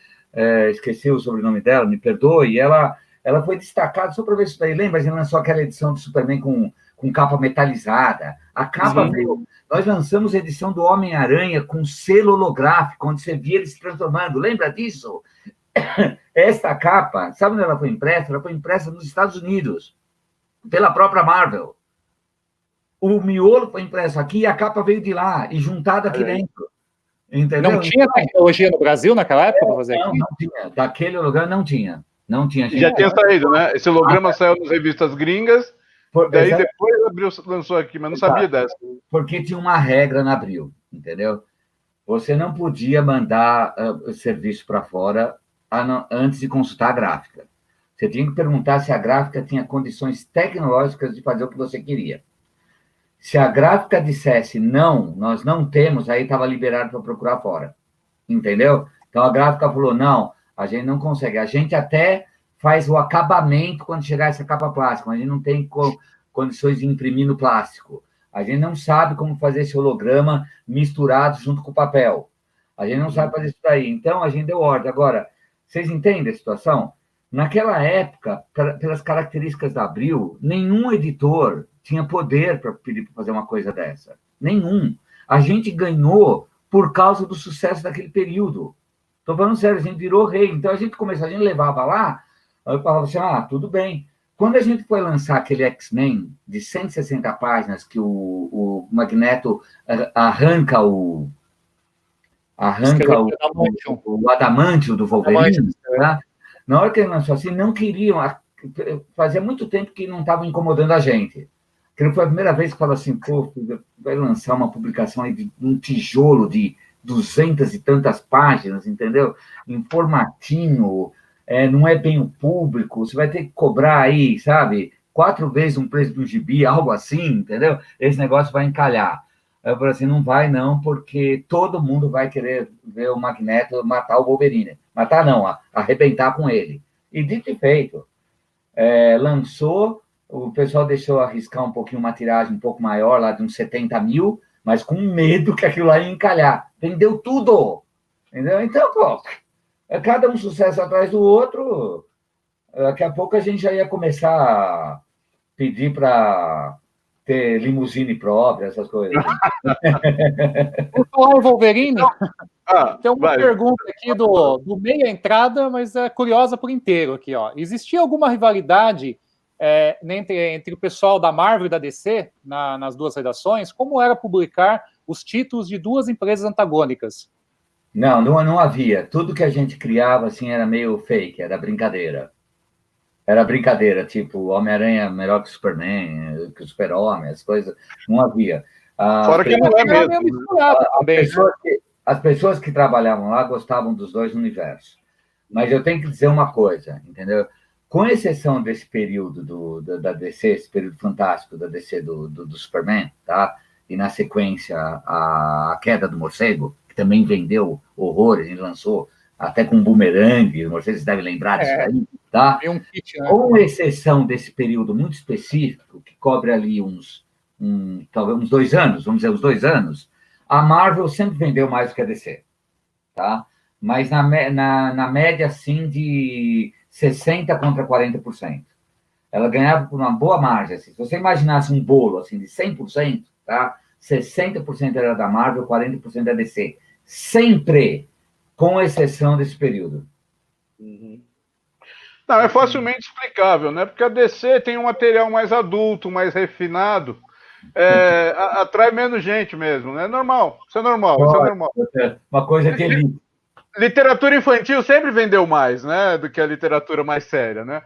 esqueci o sobrenome dela, me perdoe, ela foi destacada, só para ver isso daí, lembra? A gente lançou aquela edição do Superman com capa metalizada. A capa veio... Nós lançamos a edição do Homem-Aranha com selo holográfico, onde você via ele se transformando. Lembra disso? Esta capa, sabe onde ela foi impressa? Ela foi impressa nos Estados Unidos, pela própria Marvel. O miolo foi impresso aqui e a capa veio de lá, e juntada aqui dentro. Entendeu? Não tinha tecnologia no Brasil naquela época para fazer aqui? Não tinha. Daquele holograma não tinha. Não tinha. Já tinha saído, né? Esse holograma saiu nas revistas gringas, daí depois a Abril lançou aqui, mas não sabia dessa. Porque tinha uma regra na Abril, entendeu? Você não podia mandar serviço para fora antes de consultar a gráfica. Você tinha que perguntar se a gráfica tinha condições tecnológicas de fazer o que você queria. Se a gráfica dissesse não, nós não temos, aí estava liberado para procurar fora. Entendeu? Então a gráfica falou, não, a gente não consegue. A gente até faz o acabamento quando chegar essa capa plástica, mas a gente não tem condições de imprimir no plástico. A gente não sabe como fazer esse holograma misturado junto com o papel. A gente não sabe fazer isso daí. Então, a gente deu ordem. Agora, vocês entendem a situação? Naquela época, pelas características da Abril, nenhum editor tinha poder para pedir para fazer uma coisa dessa. Nenhum. A gente ganhou por causa do sucesso daquele período. Estou falando sério, a gente virou rei. Então, a gente levava lá, eu falava assim, tudo bem. Quando a gente foi lançar aquele X-Men de 160 páginas, que o Magneto arranca o adamantio do Wolverine, tá? Na hora que ele lançou assim, não queriam, fazia muito tempo que não estavam incomodando a gente. Que foi a primeira vez que falou assim, pô, vai lançar uma publicação aí de um tijolo de 200 e tantas páginas, entendeu? Em formatinho, não é bem o público, você vai ter que cobrar aí, sabe, 4 vezes um preço de um gibi, algo assim, entendeu? Esse negócio vai encalhar. Eu falei assim, não vai não, porque todo mundo vai querer ver o Magneto matar o Wolverine. Matar não, arrebentar com ele. E dito e feito, lançou, o pessoal deixou arriscar um pouquinho uma tiragem um pouco maior, lá de uns 70 mil, mas com medo que aquilo lá ia encalhar. Vendeu tudo, entendeu? Então, pô, é cada um sucesso atrás do outro. Daqui a pouco a gente já ia começar a pedir para ter limusine própria, essas coisas. Por falar em Wolverine, tem uma vai. pergunta aqui do meia entrada, mas é curiosa por inteiro aqui, ó. Existia alguma rivalidade entre o pessoal da Marvel e da DC nas duas redações? Como era publicar os títulos de duas empresas antagônicas? Não havia. Tudo que a gente criava assim era meio fake, era brincadeira. Era brincadeira, tipo, Homem-Aranha melhor que o Superman, que o Super-Homem, as coisas. Não havia. Fora que não é mesmo. As pessoas que trabalhavam lá gostavam dos dois universos. Mas eu tenho que dizer uma coisa, entendeu? Com exceção desse período da DC, esse período fantástico da DC do Superman, tá? E na sequência a Queda do Morcego, que também vendeu horrores, e lançou até com um bumerangue, vocês devem lembrar disso aí, tá? Um kit, né? Com exceção desse período muito específico, que cobre ali talvez uns 2 anos, vamos dizer, uns 2 anos, a Marvel sempre vendeu mais do que a DC, tá? Mas na média, assim, de 60% contra 40%. Ela ganhava por uma boa margem, assim. Se você imaginasse um bolo, assim, de 100%, tá? 60% era da Marvel, 40% da DC. Sempre, com exceção desse período. Não, é facilmente explicável, né? Porque a DC tem um material mais adulto, mais refinado, atrai menos gente mesmo, né? Normal, isso é normal, isso é normal. Uma coisa que ele... Literatura infantil sempre vendeu mais, né? Do que a literatura mais séria, né?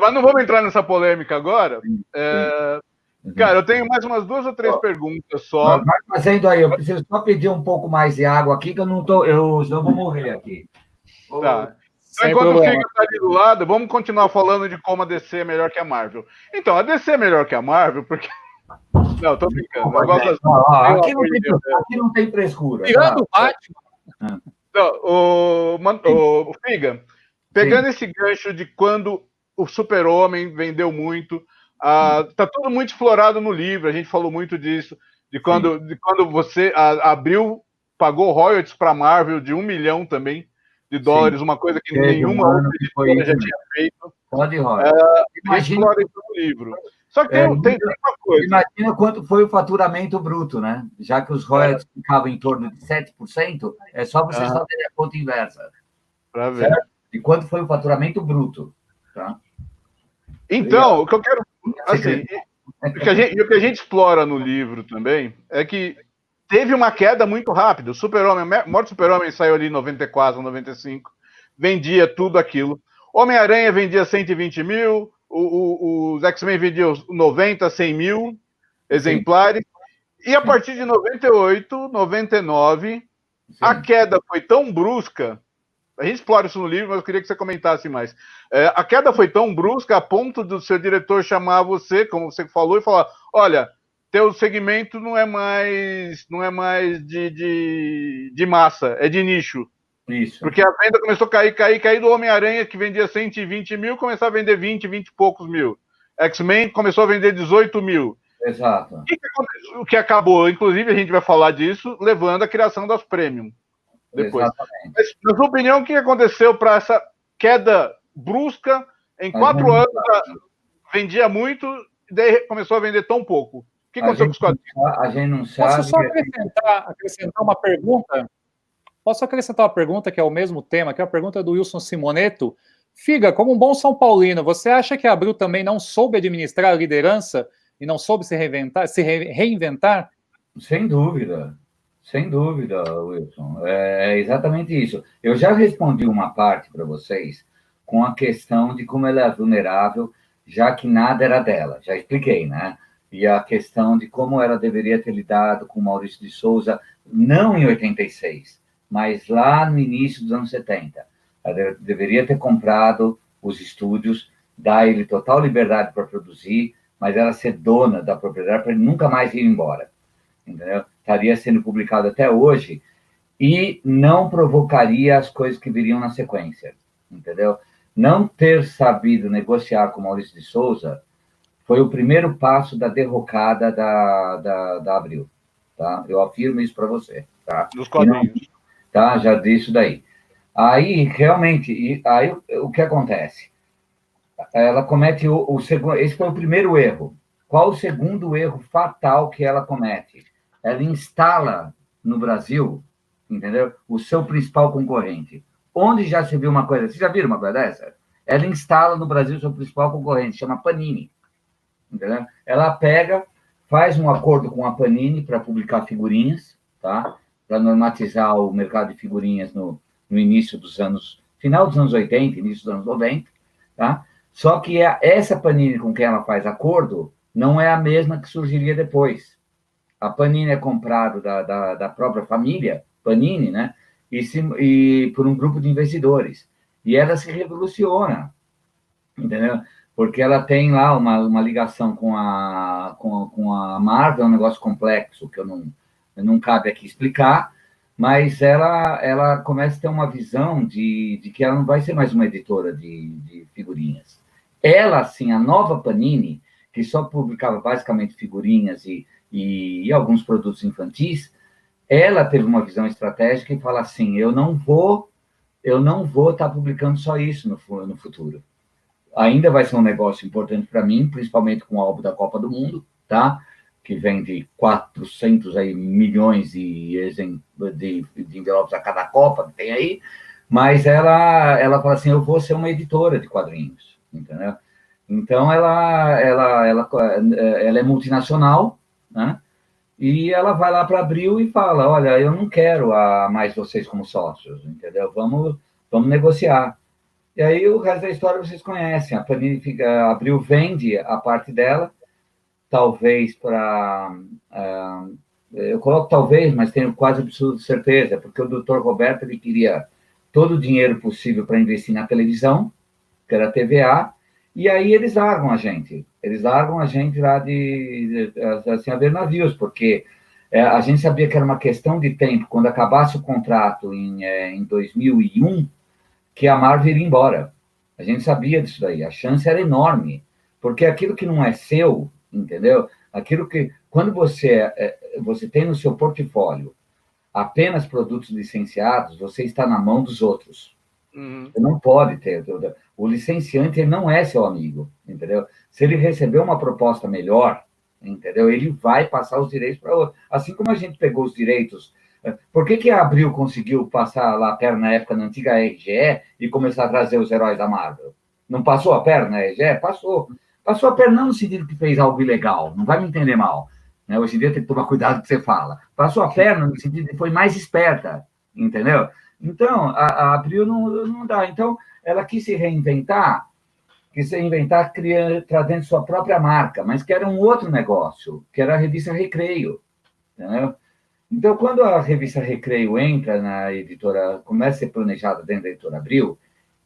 Mas não vamos entrar nessa polêmica agora. Cara, eu tenho mais umas 2 ou 3 perguntas só. Vai fazendo aí, eu preciso só pedir um pouco mais de água aqui, que senão eu vou morrer aqui. Tá. Então, enquanto o Figa está ali do lado, vamos continuar falando de como a DC é melhor que a Marvel. Então, a DC é melhor que a Marvel porque... Não, tô brincando. Aqui não tem frescura. Tirando o Batman. O Figa, pegando esse gancho de quando o Super-Homem vendeu muito, tá tudo muito explorado no livro, a gente falou muito disso, de quando você abriu, pagou royalties para a Marvel de $1 milhão também de dólares, uma coisa que nenhuma outra editora já tinha feito. Pode explora isso no livro. Só que tem uma coisa. Imagina quanto foi o faturamento bruto, né? Já que os royalties ficavam em torno de 7%, é só vocês fazerem a conta inversa. Para ver. Certo? E quanto foi o faturamento bruto? Tá? Então, o que eu quero... Assim, o que a gente explora no livro também é que teve uma queda muito rápida. O Super-Homem, a morte do Super-Homem saiu ali em 94, 95, vendia tudo aquilo. Homem-Aranha vendia 120 mil, os X-Men vendiam 90, 100 mil exemplares. E a partir de 98, 99, a queda foi tão brusca. A gente explora isso no livro, mas eu queria que você comentasse mais. A queda foi tão brusca a ponto do seu diretor chamar você, como você falou, e falar: olha, teu segmento não é mais de massa, é de nicho. Isso. Porque a venda começou a cair do Homem-Aranha, que vendia 120 mil, começou a vender 20 e poucos mil. X-Men começou a vender 18 mil. Exato. O que acabou, inclusive, a gente vai falar disso, levando à criação das Premium. Depois. Exatamente. Mas, na sua opinião, o que aconteceu para essa queda brusca? Em 4 anos, vendia muito, e daí começou a vender tão pouco. O que aconteceu com os quadrinhos? A gente não sabe. Posso só acrescentar uma pergunta? Posso acrescentar uma pergunta que é o mesmo tema, que é a pergunta do Wilson Simoneto. Figa, como um bom São Paulino, você acha que a Abril também não soube administrar a liderança e não soube se reinventar? Sem dúvida, Wilson. É exatamente isso. Eu já respondi uma parte para vocês com a questão de como ela é vulnerável, já que nada era dela. Já expliquei, né? E a questão de como ela deveria ter lidado com Maurício de Souza, não em 86, mas lá no início dos anos 70. Ela deveria ter comprado os estúdios, dar ele total liberdade para produzir, mas ela ser dona da propriedade para ele nunca mais ir embora. Entendeu? Estaria sendo publicado até hoje e não provocaria as coisas que viriam na sequência. Entendeu? Não ter sabido negociar com Maurício de Souza foi o primeiro passo da derrocada da Abril. tá? Eu afirmo isso para você, tá? Dos quadrinhos. Tá? Já disse daí. Aí, realmente, aí o que acontece? Ela comete o segundo... Esse foi o primeiro erro. Qual o segundo erro fatal que ela comete? Ela instala no Brasil, entendeu? O seu principal concorrente. Onde já se viu uma coisa? Vocês já viram uma coisa dessa? Ela instala no Brasil o seu principal concorrente, chama Panini. Entendeu? Ela pega, faz um acordo com a Panini para publicar figurinhas, tá? Para normatizar o mercado de figurinhas no início dos anos... Final dos anos 80, início dos anos 90, tá? Só que essa Panini com quem ela faz acordo não é a mesma que surgiria depois. A Panini é comprada da própria família, Panini, né? E por um grupo de investidores. E ela se revoluciona, entendeu? Porque ela tem lá uma ligação com a Marvel, é um negócio complexo que não cabe aqui explicar, mas ela começa a ter uma visão de que ela não vai ser mais uma editora de figurinhas. Ela, assim, a nova Panini, que só publicava basicamente figurinhas e alguns produtos infantis, ela teve uma visão estratégica e fala assim, eu não vou estar publicando só isso no futuro. Ainda vai ser um negócio importante para mim, principalmente com o álbum da Copa do Mundo, tá? Que vende 400 aí, milhões de envelopes a cada Copa que tem aí, mas ela fala assim, eu vou ser uma editora de quadrinhos, entendeu? Então, ela é multinacional, né? E ela vai lá para Abril e fala, olha, eu não quero mais vocês como sócios, entendeu? Vamos negociar. E aí o resto da história vocês conhecem. A Panini Abril vende a parte dela, talvez para... eu coloco talvez, mas tenho quase absoluta certeza, porque o doutor Roberto ele queria todo o dinheiro possível para investir na televisão, que era a TVA, e aí eles largam a gente. Eles largam a gente lá assim, a ver navios, porque a gente sabia que era uma questão de tempo, quando acabasse o contrato em 2001, que a Marvel iria embora. A gente sabia disso daí, a chance era enorme, porque aquilo que não é seu, entendeu? Aquilo que, quando você tem no seu portfólio apenas produtos licenciados, você está na mão dos outros. Você não pode ter. O licenciante ele não é seu amigo, entendeu? Se ele receber uma proposta melhor, entendeu? Ele vai passar os direitos para outro. Assim como a gente pegou os direitos. Por que a Abril conseguiu passar lá a perna na época na antiga RGE e começar a trazer os heróis da Marvel? Não passou a perna na RGE? Passou. Passou a perna não no sentido que fez algo ilegal, não vai me entender mal. Né? Hoje em dia tem que tomar cuidado com o que você fala. Passou a perna no sentido que foi mais esperta, entendeu? Então, a Abril não dá. Então, ela quis se reinventar, trazendo sua própria marca, mas que era um outro negócio, que era a revista Recreio, entendeu? Então, quando a revista Recreio entra na editora, começa a ser planejada dentro da editora Abril,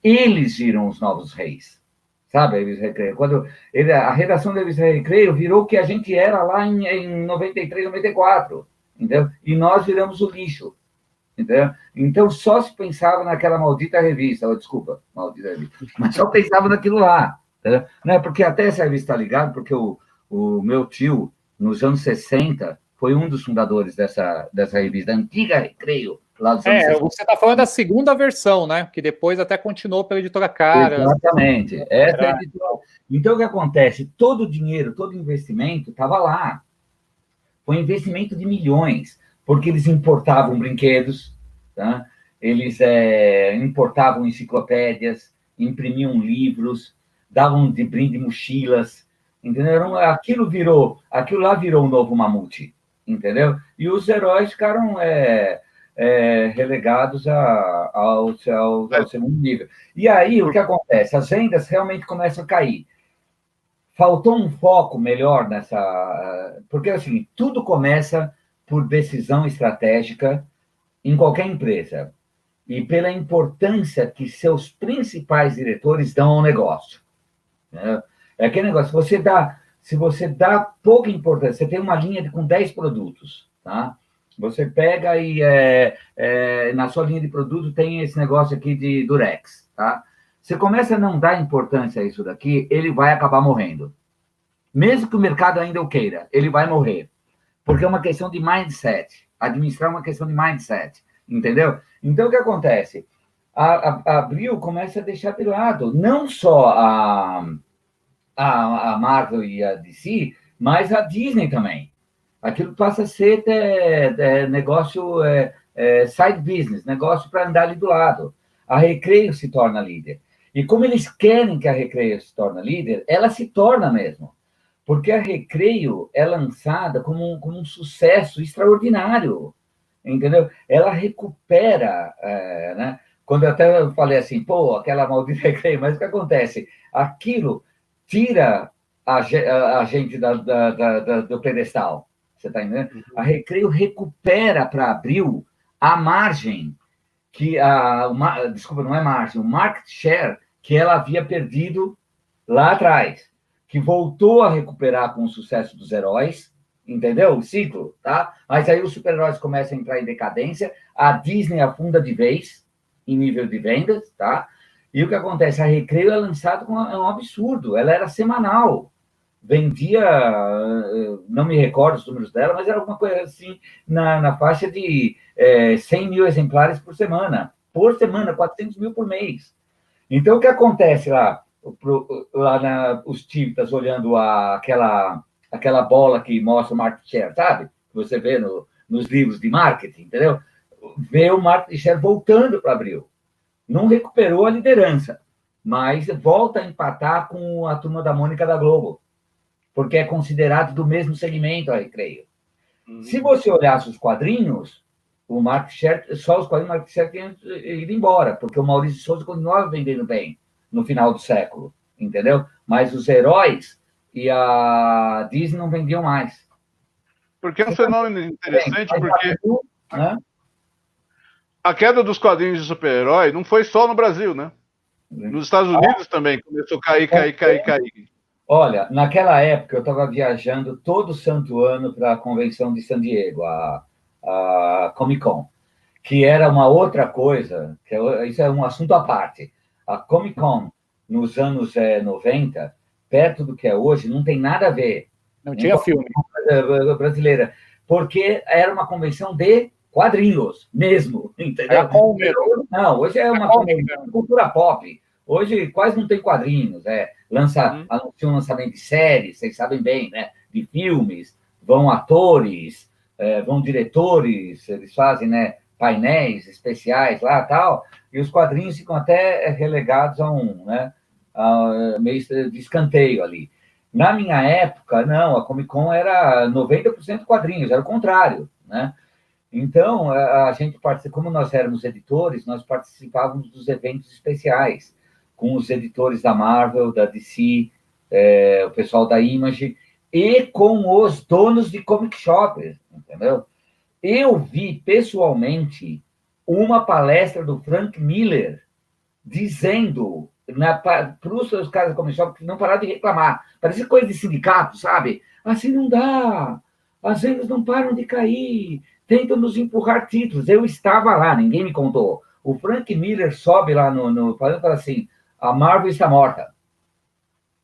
eles viram os novos reis, sabe? A revista Recreio. A redação da revista Recreio virou o que a gente era lá em 93, 94, entendeu? E nós viramos o lixo. Entendeu? Então, só se pensava naquela maldita revista, desculpa, maldita revista, mas só pensava naquilo lá, entendeu? Né? Porque até essa revista está ligada, porque o meu tio, nos anos 60, foi um dos fundadores dessa revista, antiga Recreio, lá dos anos 60. Você está falando da segunda versão, né? Que depois até continuou pela editora Cara. Exatamente, essa é a editora. Então, o que acontece? Todo o dinheiro, todo o investimento estava lá. Foi um investimento de milhões, porque eles importavam brinquedos, tá? Eles importavam enciclopédias, imprimiam livros, davam de brinde mochilas, entendeu? Aquilo lá virou um novo Mamute, entendeu? E os heróis ficaram relegados ao segundo nível. E aí, o que acontece? As vendas realmente começam a cair. Faltou um foco melhor nessa... Porque, assim, tudo começa por decisão estratégica em qualquer empresa e pela importância que seus principais diretores dão ao negócio. Né? É aquele negócio, se você dá pouca importância, você tem uma linha com 10 produtos, tá? Você pega e na sua linha de produto tem esse negócio aqui de Durex, tá? Você começa a não dar importância a isso daqui, ele vai acabar morrendo. Mesmo que o mercado ainda o queira, ele vai morrer. porque é uma questão de mindset. Administrar é uma questão de mindset, entendeu? Então, o que acontece? A Abril começa a deixar de lado não só a Marvel e a DC, mas a Disney também. Aquilo passa a ser negócio, side business, negócio para andar ali do lado. A Recreio se torna líder. E como eles querem que a Recreio se torne líder, ela se torna mesmo. Porque a Recreio é lançada como um sucesso extraordinário, entendeu? Ela recupera, né? Quando eu até falei assim, pô, aquela maldita Recreio, mas o que acontece? Aquilo tira a gente do pedestal, você está entendendo? A Recreio recupera para Abril a margem que desculpa, não é margem, o market share que ela havia perdido lá atrás, que voltou a recuperar com o sucesso dos heróis, entendeu? O ciclo, tá? Mas aí os super-heróis começam a entrar em decadência, a Disney afunda de vez em nível de vendas, tá? E o que acontece? A Recreio é lançada com um absurdo, ela era semanal, vendia, não me recordo os números dela, mas era alguma coisa assim, na faixa de 100 mil exemplares por semana, 400 mil por mês. Então, o que acontece lá os típicos olhando aquela bola que mostra o market share, sabe? Que você vê nos livros de marketing, entendeu? Vê o market share voltando para Abril. Não recuperou a liderança, mas volta a empatar com a Turma da Mônica da Globo, porque é considerado do mesmo segmento, a Recreio. Se você olhasse os quadrinhos, o market share, só os quadrinhos, o market share tinha ido embora, porque o Maurício de Souza continuava vendendo bem no final do século, entendeu? Mas os heróis e a Disney não vendiam mais. Porque é um fenômeno interessante, porque né? A queda dos quadrinhos de super-herói não foi só no Brasil, né? Nos Estados Unidos também começou a cair. Olha, naquela época eu estava viajando todo santo ano para a convenção de San Diego, a Comic Con, que era uma outra coisa, isso é um assunto à parte. A Comic Con, nos anos 90, perto do que é hoje, não tem nada a ver. Não tinha filme. Brasileira, porque era uma convenção de quadrinhos mesmo, entendeu? Não, hoje é uma cultura pop. Hoje quase não tem quadrinhos, anuncia um lançamento de séries, vocês sabem bem, né? De filmes, vão atores, vão diretores, eles fazem, né, painéis especiais lá e tal, e os quadrinhos ficam até relegados a meio de escanteio ali. Na minha época, não, a Comic Con era 90% quadrinhos, era o contrário, né? Então, a gente participa, como nós éramos editores, nós participávamos dos eventos especiais, com os editores da Marvel, da DC, o pessoal da Image, e com os donos de comic shops, entendeu? Eu vi, pessoalmente, uma palestra do Frank Miller dizendo para os seus caras de comic shop que não pararam de reclamar. Parecia coisa de sindicato, sabe? Assim não dá, as vendas não param de cair, tentam nos empurrar títulos. Eu estava lá, ninguém me contou. O Frank Miller sobe lá no falando e fala assim, a Marvel está morta.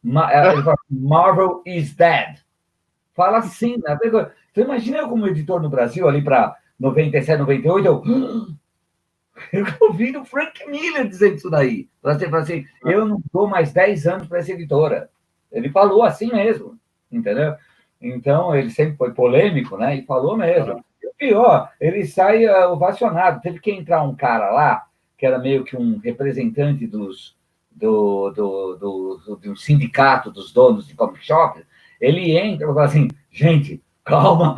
Ele fala, Marvel is dead. Fala assim, né? Então, imagina eu como editor no Brasil, ali para 97, 98, eu ouvi o Frank Miller dizendo isso daí. Assim, eu não dou mais 10 anos para essa editora. Ele falou assim mesmo, entendeu? Então, ele sempre foi polêmico, né? E falou mesmo. E o pior, ele sai ovacionado. Teve que entrar um cara lá, que era meio que um representante do sindicato dos donos de comic shop. Ele entra e fala assim, gente, calma,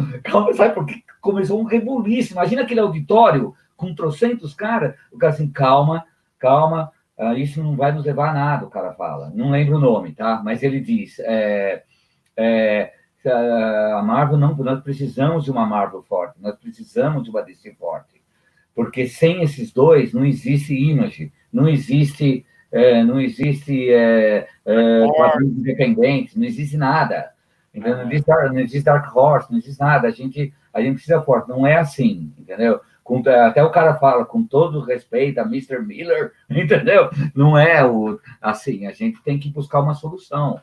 sabe por quê? Começou um rebuliço. Imagina aquele auditório com trocentos caras, o cara assim, calma, isso não vai nos levar a nada, o cara fala. Não lembro o nome, tá? Mas ele diz, a Marvel não, nós precisamos de uma Marvel forte, nós precisamos de uma DC forte, porque sem esses dois não existe Image, não existe quadrinhos independentes, não existe nada, entendeu? Não existe Dark Horse, não existe nada, a gente precisa forte, não é assim, entendeu? Até o cara fala, com todo respeito a Mr. Miller, entendeu? Não é assim, a gente tem que buscar uma solução,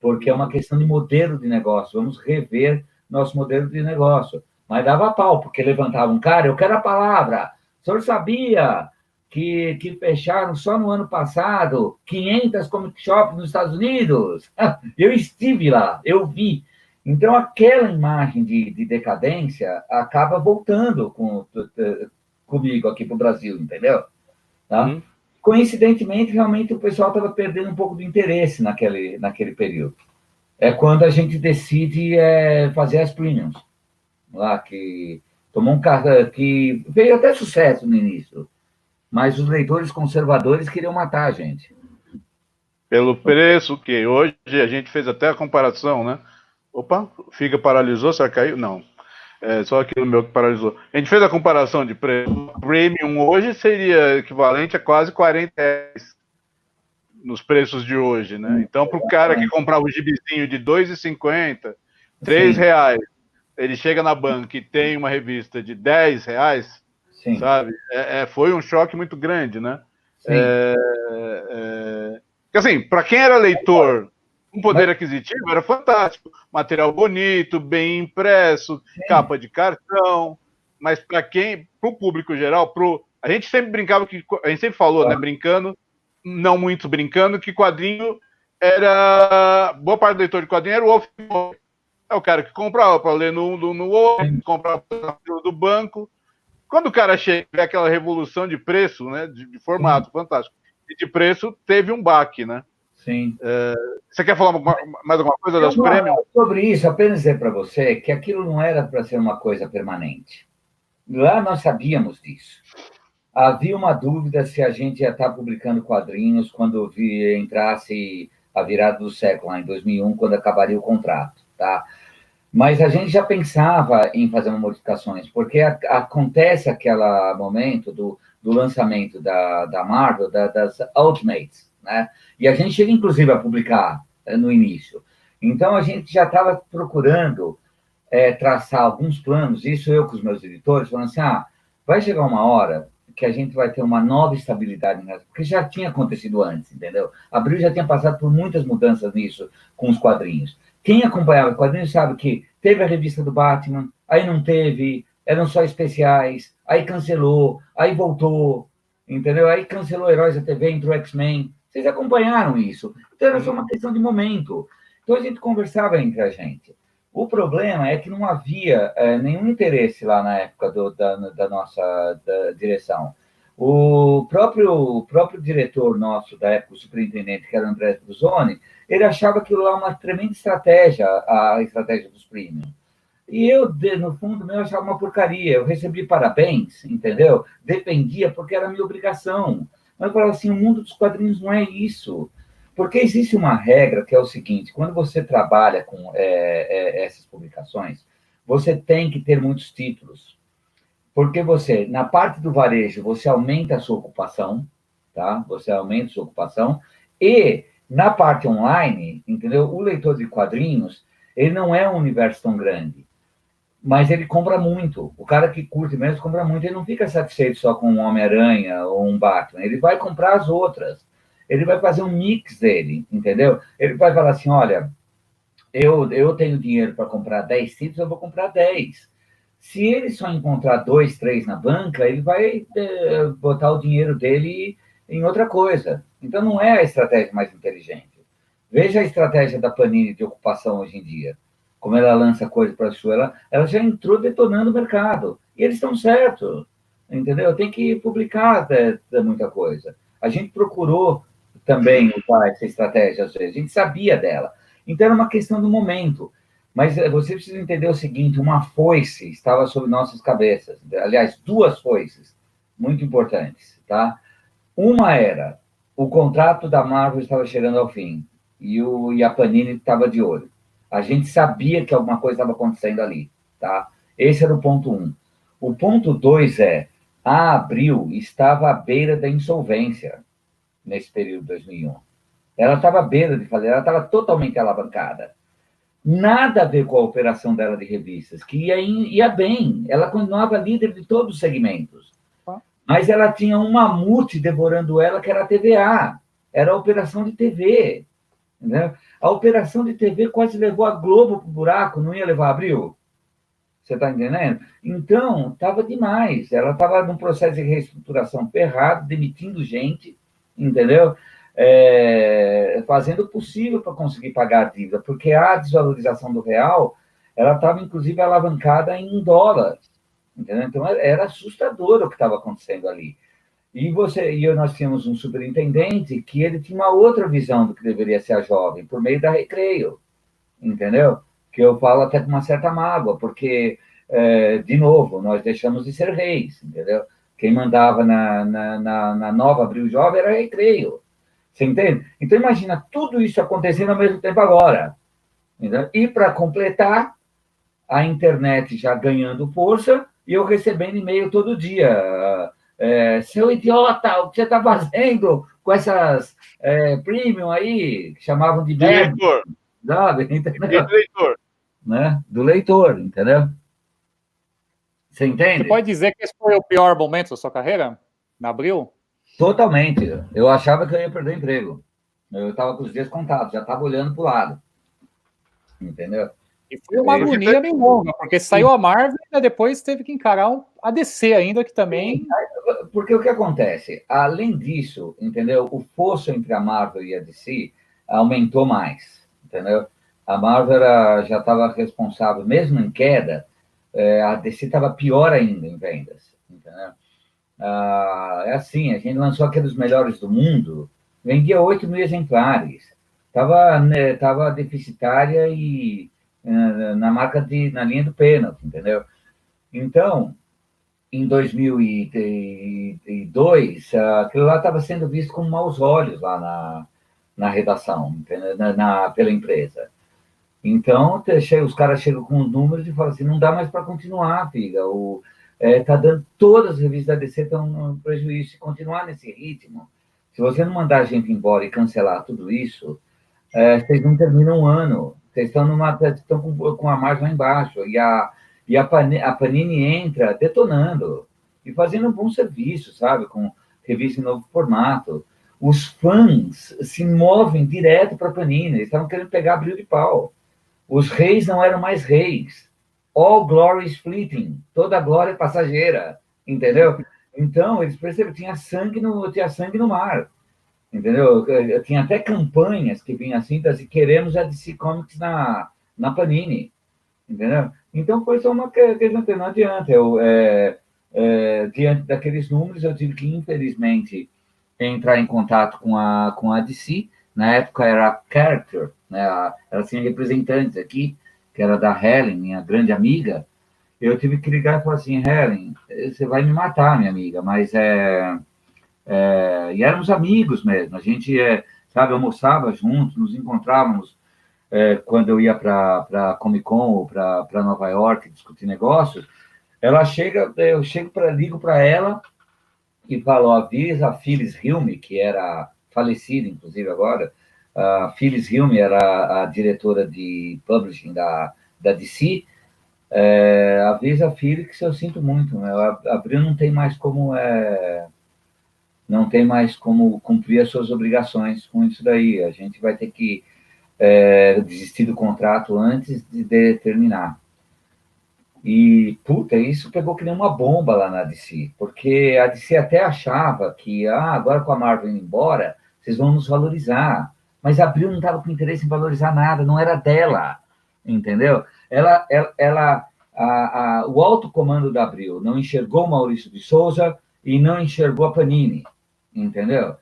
porque é uma questão de modelo de negócio, vamos rever nosso modelo de negócio. Mas dava pau, porque levantava um cara, eu quero a palavra. O senhor sabia que fecharam só no ano passado 500 comic shops nos Estados Unidos? Eu estive lá, eu vi. Então, aquela imagem de decadência acaba voltando comigo aqui para o Brasil, entendeu? Tá? Coincidentemente, realmente, o pessoal estava perdendo um pouco de interesse naquele período. É quando a gente decide fazer as premiums, lá, que tomou um carro que veio até sucesso no início, mas os leitores conservadores queriam matar a gente. Pelo preço que hoje a gente fez até a comparação, né? Opa, Figa paralisou, será que caiu? Não. É só aquilo meu que paralisou. A gente fez a comparação de preço. O Premium hoje seria equivalente a quase R$40 nos preços de hoje, né? Então, para o cara que comprava o gibizinho de R$2,50, R$3, ele chega na banca e tem uma revista de R$10, sabe? Foi um choque muito grande, né? Assim, para quem era leitor, um poder aquisitivo era fantástico. Material bonito, bem impresso, capa de cartão. Mas para o público geral, a gente sempre brincava a gente sempre falou, né, brincando, não muito brincando, que quadrinho era... Boa parte do leitor de quadrinho era o Wolf. É o cara que comprava para ler no Wolf, comprava do banco. Quando o cara chega, vê aquela revolução de preço, né, de formato, fantástico. E de preço, teve um baque, né? Sim. Você quer falar mais alguma coisa das Premium? Sobre isso, apenas dizer para você que aquilo não era para ser uma coisa permanente. Lá nós sabíamos disso. Havia uma dúvida se a gente ia estar publicando quadrinhos quando entrasse a virada do século, lá em 2001, quando acabaria o contrato, tá? Mas a gente já pensava em fazer modificações, porque acontece aquele momento do lançamento da Marvel, das Ultimates, né? E a gente chega, inclusive, a publicar no início. Então, a gente já estava procurando traçar alguns planos, isso eu com os meus editores, falando assim, vai chegar uma hora que a gente vai ter uma nova estabilidade, porque já tinha acontecido antes, entendeu? Abril já tinha passado por muitas mudanças nisso com os quadrinhos. Quem acompanhava quadrinhos sabe que teve a revista do Batman, aí não teve, eram só especiais, aí cancelou, aí voltou, entendeu? Aí cancelou Heróis da TV, entrou X-Men. Vocês acompanharam isso. Então, era só uma questão de momento. Então, a gente conversava entre a gente. O problema é que não havia nenhum interesse lá na época da nossa direção. O próprio diretor nosso da época, o superintendente, que era o André Brusoni, ele achava aquilo lá uma tremenda estratégia, a estratégia dos premium. E eu, no fundo, eu achava uma porcaria. Eu recebi parabéns, entendeu? Dependia, porque era minha obrigação. Mas eu falava assim, o mundo dos quadrinhos não é isso. Porque existe uma regra que é o seguinte, quando você trabalha com essas publicações, você tem que ter muitos títulos. Porque você, na parte do varejo, você aumenta a sua ocupação, tá? Você aumenta a sua ocupação. E na parte online, entendeu? O leitor de quadrinhos, ele não é um universo tão grande, mas ele compra muito. O cara que curte mesmo compra muito. Ele não fica satisfeito só com um Homem-Aranha ou um Batman. Ele vai comprar as outras. Ele vai fazer um mix dele, entendeu? Ele vai falar assim, olha, eu tenho dinheiro para comprar 10 títulos, eu vou comprar 10. Se ele só encontrar 2, 3 na banca, ele vai botar o dinheiro dele em outra coisa. Então, não é a estratégia mais inteligente. Veja a estratégia da Panini de ocupação hoje em dia. Como ela lança coisa para a sua, ela já entrou detonando o mercado. E eles estão certos, entendeu? Tem que publicar muita coisa. A gente procurou também usar essa estratégia, às vezes. A gente sabia dela. Então, era uma questão do momento. Mas você precisa entender o seguinte, uma foice estava sobre nossas cabeças. Aliás, 2 foices muito importantes, tá? Uma era, o contrato da Marvel estava chegando ao fim e a Panini estava de olho. A gente sabia que alguma coisa estava acontecendo ali, tá? Esse era o ponto 1. O ponto 2 a Abril estava à beira da insolvência nesse período de 2001. Ela estava à beira de fazer, ela estava totalmente alavancada. Nada a ver com a operação dela de revistas, que ia bem. Ela continuava líder de todos os segmentos. Mas ela tinha um mamute devorando ela, que era a TVA. Era a operação de TV. Né? A operação de TV quase levou a Globo para o buraco, não ia levar a Abril? Você está entendendo? Então, estava demais. Ela estava num processo de reestruturação ferrado, demitindo gente, entendeu? Fazendo o possível para conseguir pagar a dívida, porque a desvalorização do real, ela estava, inclusive, alavancada em dólar, entendeu? Então, era assustador o que estava acontecendo ali. E nós tínhamos um superintendente que ele tinha uma outra visão do que deveria ser a jovem, por meio da Recreio, entendeu? Que eu falo até com uma certa mágoa, porque, de novo, nós deixamos de ser reis, entendeu? Quem mandava na nova Abril Jovem era Recreio, você entende? Então, imagina tudo isso acontecendo ao mesmo tempo agora, entendeu? E, para completar, a internet já ganhando força e eu recebendo e-mail todo dia. Seu idiota, o que você está fazendo com essas premium aí, que chamavam de merda? Leitor. Sabe? Entendeu? De leitor. Né? Do leitor, entendeu? Você entende? Você pode dizer que esse foi o pior momento da sua carreira? Na Abril? Totalmente. Eu achava que eu ia perder o emprego. Eu estava com os dias contados, já estava olhando para o lado. Entendeu? E foi uma agonia bem longa, porque saiu a Marvel e depois teve que encarar a DC ainda, que também... Porque o que acontece? Além disso, entendeu? O fosso entre a Marvel e a DC aumentou mais, entendeu? A Marvel já estava responsável, mesmo em queda, a DC estava pior ainda em vendas, entendeu? É assim, a gente lançou aqueles melhores do mundo, vendia 8 mil exemplares, tava deficitária e na linha do pênalti, entendeu? Então, em 2002, aquilo lá estava sendo visto com maus olhos lá na redação, entendeu? Pela empresa. Então, os caras chegam com os números e falam assim, não dá mais para continuar, filha. Tá dando, todas as revistas da DC estão no prejuízo. Se continuar nesse ritmo, se você não mandar a gente embora e cancelar tudo isso, vocês não terminam um ano. Vocês estão com a margem lá embaixo. E a Panini entra detonando e fazendo um bom serviço, sabe? Com revista em novo formato. Os fãs se movem direto para a Panini. Eles estavam querendo pegar Abril de pau. Os reis não eram mais reis. All glory is fleeting. Toda glória é passageira. Entendeu? Então, eles perceberam que tinha sangue no mar. Entendeu? Tinha até campanhas que vinham assim, queremos a DC Comics na Panini. Entendeu? Então, foi só uma questão que não adianta. Diante daqueles números, eu tive que, infelizmente, entrar em contato com a DC. Na época era a Character, né? Ela tinha representantes aqui, que era da Helen, minha grande amiga. Eu tive que ligar e falar assim, Helen, você vai me matar, minha amiga, mas e éramos amigos mesmo. A gente, sabe, almoçava juntos, nos encontrávamos quando eu ia para Comic Con ou para Nova York discutir negócios. Ligo para ela e falo, avisa a Phyllis Hilme, que era falecida, inclusive, agora. A Phyllis Hilme era a diretora de publishing da DC. Avisa a Phyllis que eu sinto muito. Né? Abril não tem mais como cumprir as suas obrigações com isso daí. A gente vai ter que desistir do contrato antes de terminar. E, isso pegou que nem uma bomba lá na DC, porque a DC até achava que, agora com a Marvel indo embora, vocês vão nos valorizar. Mas a Abril não estava com interesse em valorizar nada, não era dela, entendeu? O alto comando da Abril não enxergou o Maurício de Souza e não enxergou a Panini, entendeu?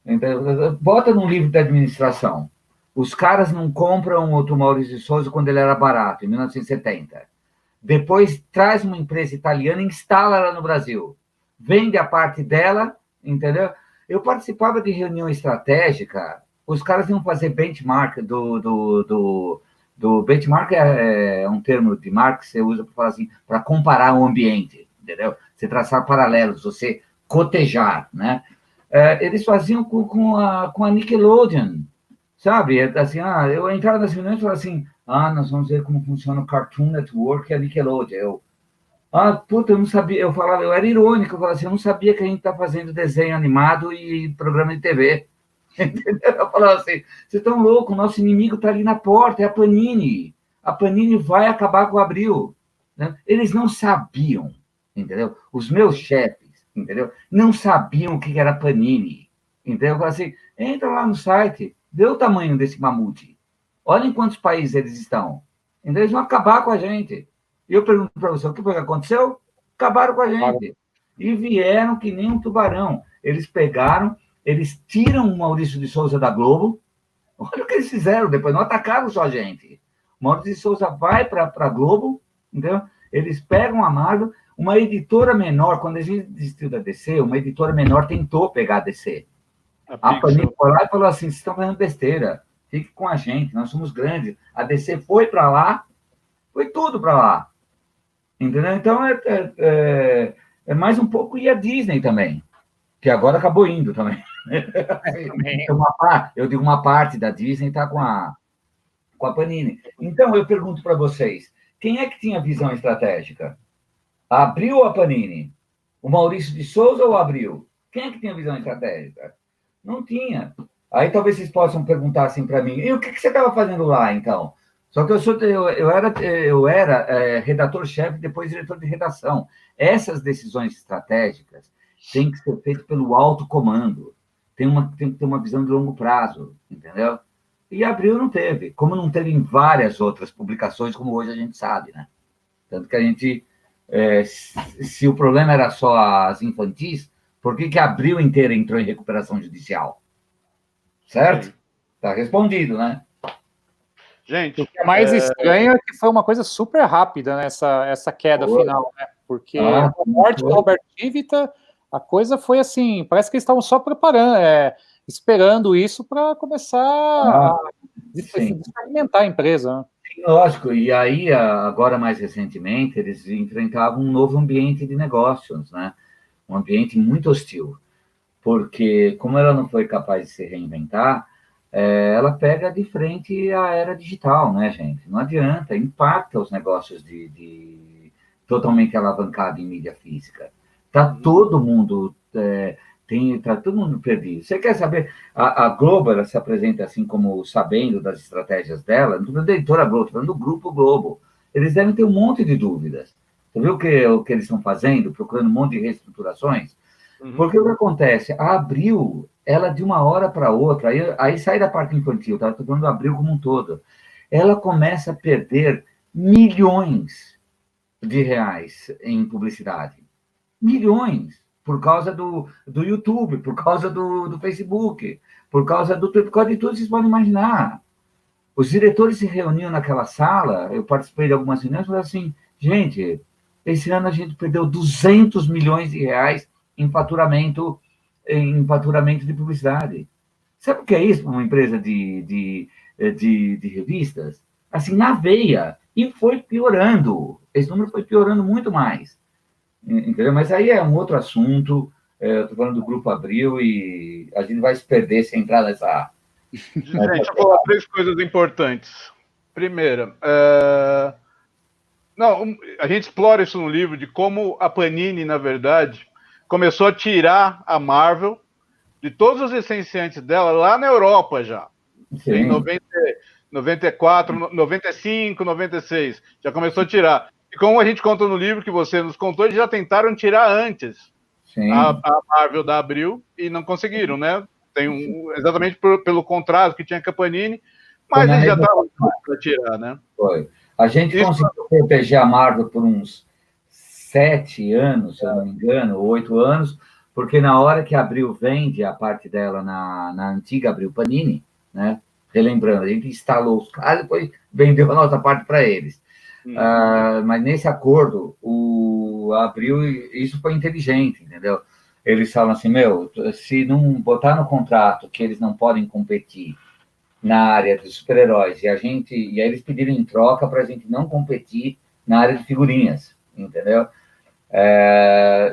Então, bota num livro de administração. Os caras não compram outro Maurício de Souza quando ele era barato, em 1970. Depois traz uma empresa italiana e instala ela no Brasil. Vende a parte dela, entendeu? Eu participava de reunião estratégica, os caras iam fazer benchmark do benchmark é um termo de marketing que você usa para falar assim, para comparar o ambiente, entendeu? Você traçar paralelos, você cotejar, né? Eles faziam com a Nickelodeon, sabe? Assim, eu entrava nas reuniões e falava assim, nós vamos ver como funciona o Cartoon Network e a Nickelodeon. Eu não sabia, eu era irônico, eu falava assim, eu não sabia que a gente está fazendo desenho animado e programa de TV. Entendeu? Eu falava assim, vocês estão loucos, o nosso inimigo está ali na porta, é a Panini. A Panini vai acabar com o Abril. né? Eles não sabiam, entendeu? Os meus chefes, entendeu? Não sabiam o que era Panini, entendeu? Eu falei assim, entra lá no site, vê o tamanho desse mamute. Olha em quantos países eles estão. Então, eles vão acabar com a gente. E eu pergunto para você, o que foi que aconteceu? Acabaram com a gente. E vieram que nem um tubarão. Eles pegaram, eles tiram o Maurício de Souza da Globo. Olha o que eles fizeram depois, não atacaram só a gente. O Maurício de Souza vai para a Globo, entendeu? Eles pegam a Marvel, uma editora menor, quando a gente desistiu da DC, uma editora menor tentou pegar a DC. A Panini foi lá e falou assim, vocês estão fazendo besteira, fique com a gente, nós somos grandes. A DC foi para lá, foi tudo para lá. Entendeu? Então, é mais um pouco, e a Disney também, que agora acabou indo também. Eu digo uma parte da Disney está com a Panini. Então, eu pergunto para vocês, quem é que tinha visão estratégica? A Abril ou a Panini? O Maurício de Souza ou a Abril? Quem é que tinha visão estratégica? Não tinha. Aí talvez vocês possam perguntar assim para mim, e o que você estava fazendo lá, então? Só que eu era redator-chefe, depois diretor de redação. Essas decisões estratégicas têm que ser feitas pelo alto comando. Tem que ter uma visão de longo prazo, entendeu? E Abril não teve, como não teve em várias outras publicações, como hoje a gente sabe, né? Tanto que a gente, se o problema era só as infantis, por que a Abril inteira entrou em recuperação judicial? Certo? Está respondido, né? Gente, o que é mais estranho é que foi uma coisa super rápida, né, essa queda final, né? Porque a morte do Robert Tivita, a coisa foi assim, parece que eles estavam só preparando, esperando isso para começar a desfragmentar a empresa. Né? Sim, lógico, e aí, agora mais recentemente, eles enfrentavam um novo ambiente de negócios, né? Um ambiente muito hostil, porque como ela não foi capaz de se reinventar, ela pega de frente a era digital, né, gente? Não adianta, impacta os negócios totalmente alavancado em mídia física. Tá todo mundo tá todo mundo perdido. Você quer saber? A Globo, ela se apresenta assim como sabendo das estratégias dela. Não estou falando da editora Globo, estou falando do Grupo Globo. Eles devem ter um monte de dúvidas. Você viu o que eles estão fazendo? Procurando um monte de reestruturações? Porque o que acontece? A Abril, ela de uma hora para outra, aí sai da parte infantil, tá? Estou falando do Abril como um todo. Ela começa a perder milhões de reais em publicidade. Milhões. Por causa do YouTube, por causa do Facebook, por causa de tudo que vocês podem imaginar. Os diretores se reuniam naquela sala, eu participei de algumas reuniões, e falaram assim, gente, esse ano a gente perdeu 200 milhões de reais em faturamento de publicidade. Sabe o que é isso para uma empresa de revistas? Assim, na veia. E foi piorando. Esse número foi piorando muito mais. Entendeu? Mas aí é um outro assunto. Eu estou falando do Grupo Abril e a gente vai se perder se entrar nessa... Gente, eu vou falar 3 coisas importantes. Primeira, a gente explora isso no livro, de como a Panini, na verdade, começou a tirar a Marvel de todos os licenciantes dela lá na Europa já. Sim. Em 94, 95, 96. Já começou a tirar. E como a gente conta no livro que você nos contou, eles já tentaram tirar antes a Marvel da Abril e não conseguiram, né? Exatamente pelo contrato que tinha com a Panini, mas eles já estavam para tirar, né? Foi. A gente conseguiu proteger a Marvel por uns 7 anos, se eu não me engano, 8 anos, porque na hora que a Abril vende a parte dela na antiga Abril Panini, né? Relembrando, a gente instalou os caras e depois vendeu a nossa parte para eles. Mas nesse acordo, a Abril, isso foi inteligente, entendeu? Eles falam assim, se não botar no contrato que eles não podem competir na área dos super-heróis, e aí eles pediram em troca para a gente não competir na área de figurinhas, entendeu?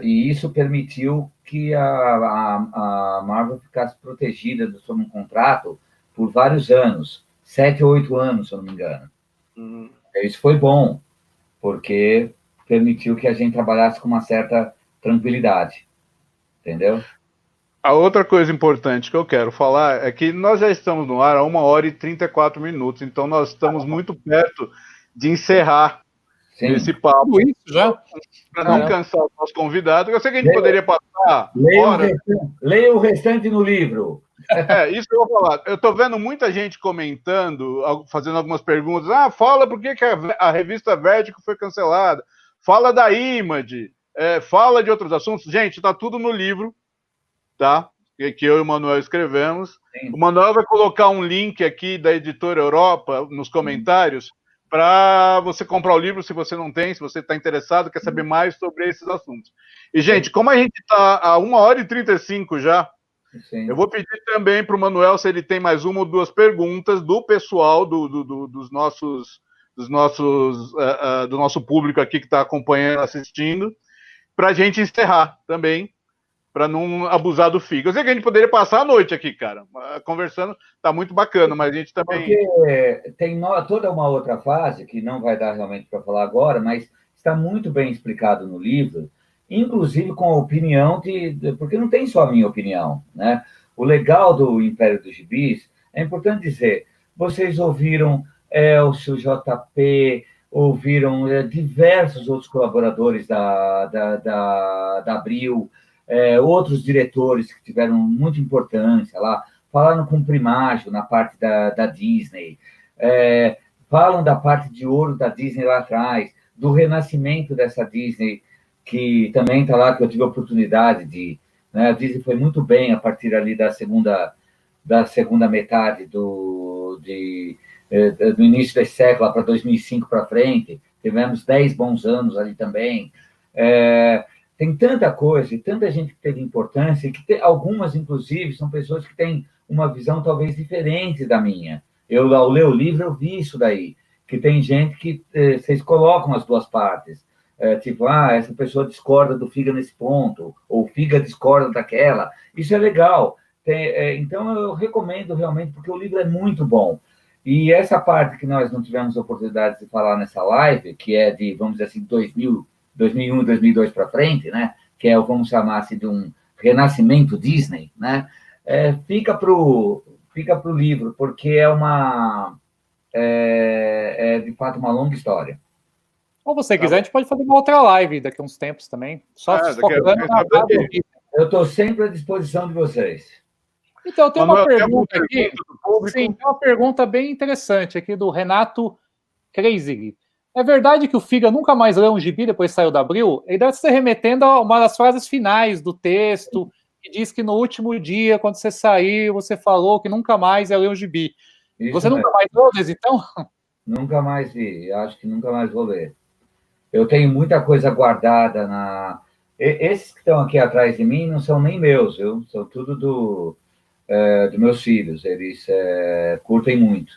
E isso permitiu que a Marvel ficasse protegida sob um contrato por vários anos, 7 ou 8 anos, se eu não me engano. Isso foi bom, porque permitiu que a gente trabalhasse com uma certa tranquilidade, entendeu? A outra coisa importante que eu quero falar é que nós já estamos no ar há 1 hora e 34 minutos, então nós estamos muito perto de encerrar. esse papo. Tudo isso já? Para não cansar o nosso convidado, eu sei que a gente poderia passar horas. Leia o restante no livro. Isso que eu vou falar. Eu estou vendo muita gente comentando, fazendo algumas perguntas. Fala por que a revista Vertigo foi cancelada. Fala da Image. Fala de outros assuntos. Gente, está tudo no livro, tá? Que eu e o Manuel escrevemos. Sim. O Manuel vai colocar um link aqui da Editora Europa nos comentários para você comprar o livro, se você não tem, se você está interessado, quer saber mais sobre esses assuntos. E, gente, como a gente está a 1h35 já, sim, eu vou pedir também para o Manuel se ele tem mais uma ou duas perguntas do pessoal, do nosso público aqui que está acompanhando, assistindo, para a gente encerrar também, para não abusar do FIG. Eu sei que a gente poderia passar a noite aqui, cara, conversando, tá muito bacana, mas a gente também... Porque tem toda uma outra fase, que não vai dar realmente para falar agora, mas está muito bem explicado no livro, inclusive com a opinião porque não tem só a minha opinião, né? O legal do Império dos Gibis, é importante dizer, vocês ouviram Elcio, JP, ouviram diversos outros colaboradores da Abril, outros diretores que tiveram muita importância lá, falaram com o Primágio na parte da Disney, falam da parte de ouro da Disney lá atrás, do renascimento dessa Disney, que também está lá, que eu tive a oportunidade de... Né, a Disney foi muito bem a partir ali da segunda metade do início desse século, para 2005 para frente, tivemos 10 bons anos ali também. Tem tanta coisa e tanta gente que teve importância, e que algumas, inclusive, são pessoas que têm uma visão talvez diferente da minha. Eu, ao ler o livro, eu vi isso daí, que tem gente que vocês colocam as duas partes. Tipo, essa pessoa discorda do Figa nesse ponto, ou o Figa discorda daquela. Isso é legal. Então, eu recomendo realmente, porque o livro é muito bom. E essa parte que nós não tivemos oportunidade de falar nessa live, que é de, vamos dizer assim, 2001, 2002 para frente, né? Que vamos chamar assim, de um renascimento Disney, né? Fica para o livro, porque de fato uma longa história. Ou você quiser, a gente pode fazer uma outra live daqui a uns tempos também. Só focando na parte. Eu estou sempre à disposição de vocês. Então, tem uma pergunta aqui. Sim, tem uma pergunta bem interessante aqui do Renato Kreisig. É verdade que o Figa nunca mais leu um gibi depois saiu da Abril? Ele deve estar remetendo a uma das frases finais do texto, que diz que no último dia, quando você saiu, você falou que nunca mais ia ler um gibi. Isso você nunca mais leu desde então? Nunca mais vi, acho que nunca mais vou ler. Eu tenho muita coisa guardada Esses que estão aqui atrás de mim não são nem meus, viu? São tudo dos meus filhos, eles curtem muito.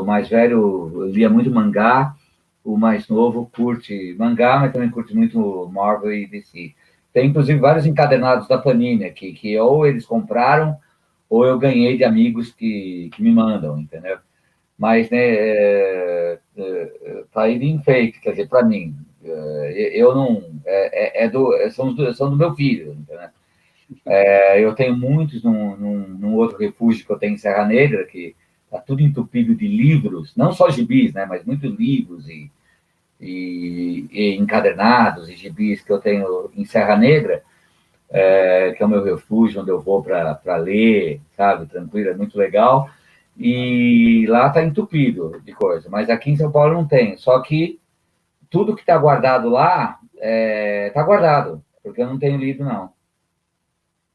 O mais velho lia muito mangá, o mais novo curte mangá, mas também curte muito Marvel e DC. Tem, inclusive, vários encadernados da Panini aqui, que ou eles compraram, ou eu ganhei de amigos que me mandam, entendeu? Mas, né, tá aí de enfeite, quer dizer, para mim. Eu não... são do meu filho, entendeu? Eu tenho muitos num outro refúgio que eu tenho em Serra Negra, que está tudo entupido de livros, não só gibis, né, mas muitos livros e encadernados e gibis que eu tenho em Serra Negra, que é o meu refúgio, onde eu vou para ler, sabe, tranquilo, é muito legal. E lá está entupido de coisa, mas aqui em São Paulo não tem. Só que tudo que está guardado lá está guardado, porque eu não tenho lido, não.